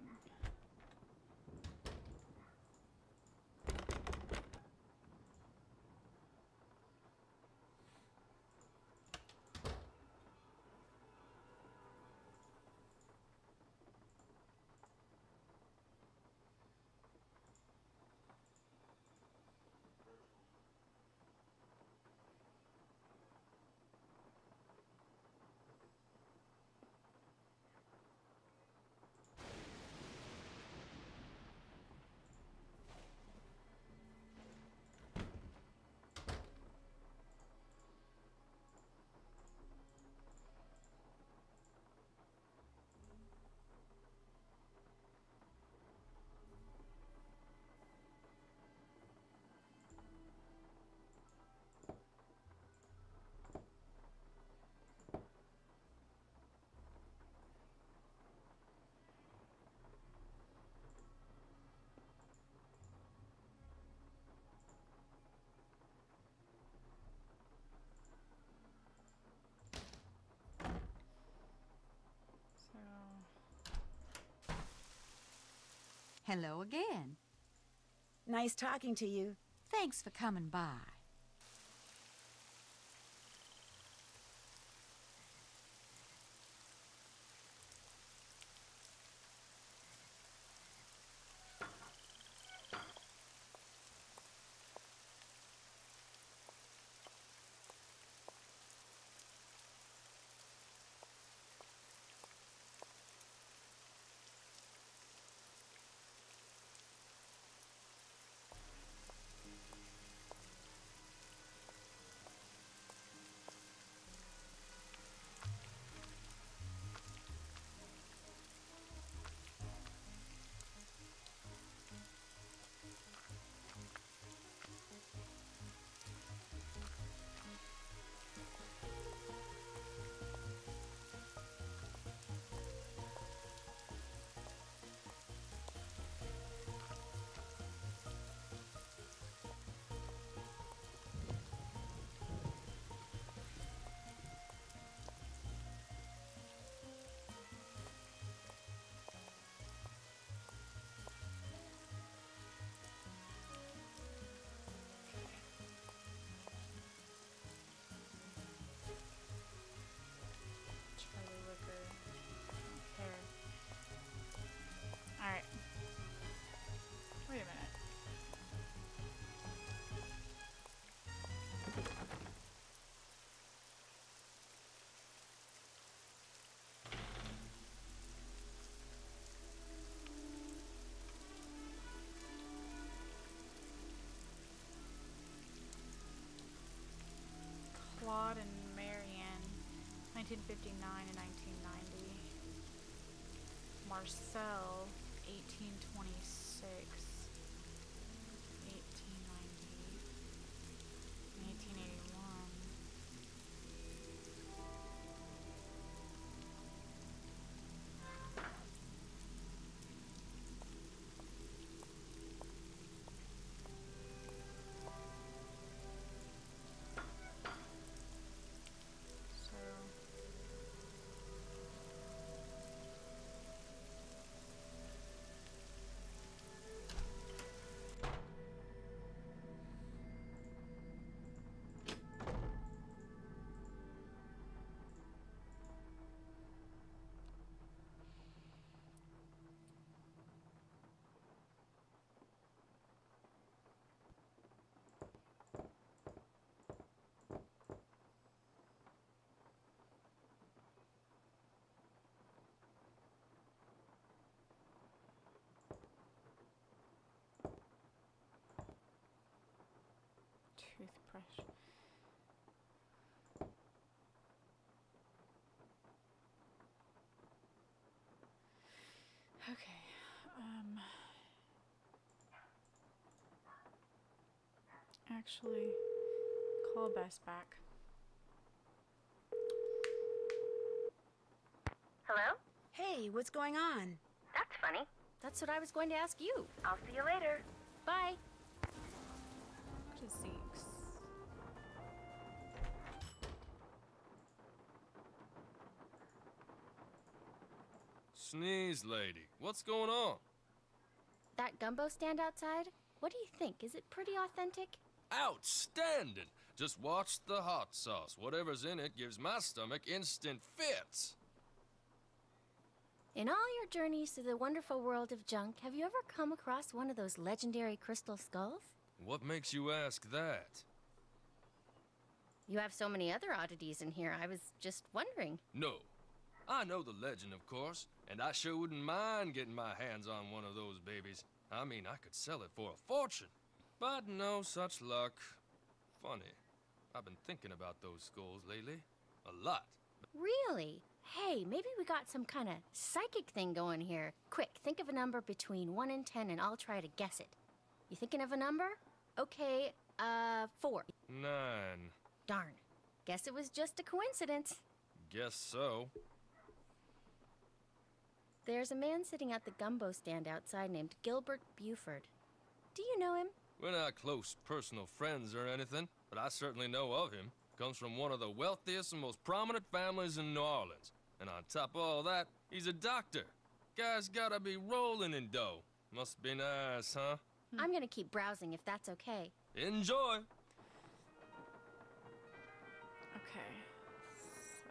Hello again. Nice talking to you. Thanks for coming by. Alright. Wait a minute. Claude and Marianne, 1959 and 1990. Marcel, 1826, 1890, 1881. Toothbrush. Okay. Actually, call Bess back. Hello? Hey, what's going on? That's funny. That's what I was going to ask you. I'll see you later. Bye. What is Zeke's? Sneeze lady, what's going on? That gumbo stand outside? What do you think? Is it pretty authentic? Outstanding! Just watch the hot sauce. Whatever's in it gives my stomach instant fits. In all your journeys through the wonderful world of junk, have you ever come across one of those legendary crystal skulls? What makes you ask that? You have so many other oddities in here, I was just wondering. No. I know the legend, of course, and I sure wouldn't mind getting my hands on one of those babies. I mean, I could sell it for a fortune. But no such luck. Funny. I've been thinking about those skulls lately. A lot. Really? Hey, maybe we got some kind of psychic thing going here. Quick, think of a number between 1 and 10 and I'll try to guess it. You thinking of a number? Okay, 4. 9. Darn. Guess it was just a coincidence. Guess so. There's a man sitting at the gumbo stand outside named Gilbert Buford. Do you know him? We're not close personal friends or anything, but I certainly know of him. Comes from one of the wealthiest and most prominent families in New Orleans. And on top of all that, he's a doctor. Guy's gotta be rolling in dough. Must be nice, huh? I'm gonna keep browsing if that's okay. Enjoy! Okay. So...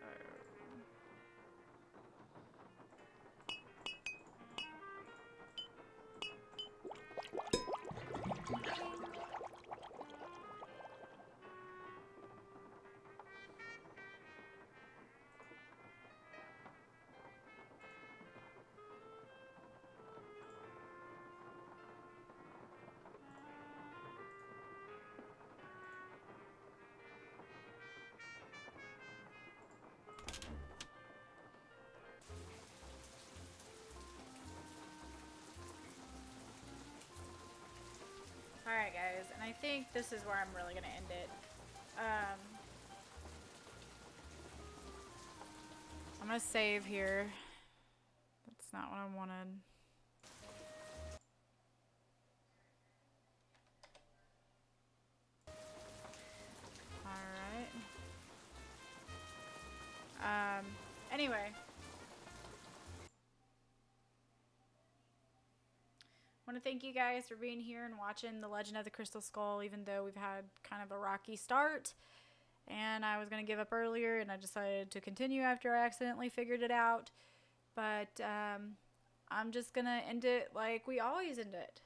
Alright guys, and I think this is where I'm really gonna end it. I'm gonna save here. That's not what I wanted. Alright. Anyway. I want to thank you guys for being here and watching The Legend of the Crystal Skull, even though we've had kind of a rocky start. And I was going to give up earlier, and I decided to continue after I accidentally figured it out. But I'm just going to end it like we always end it.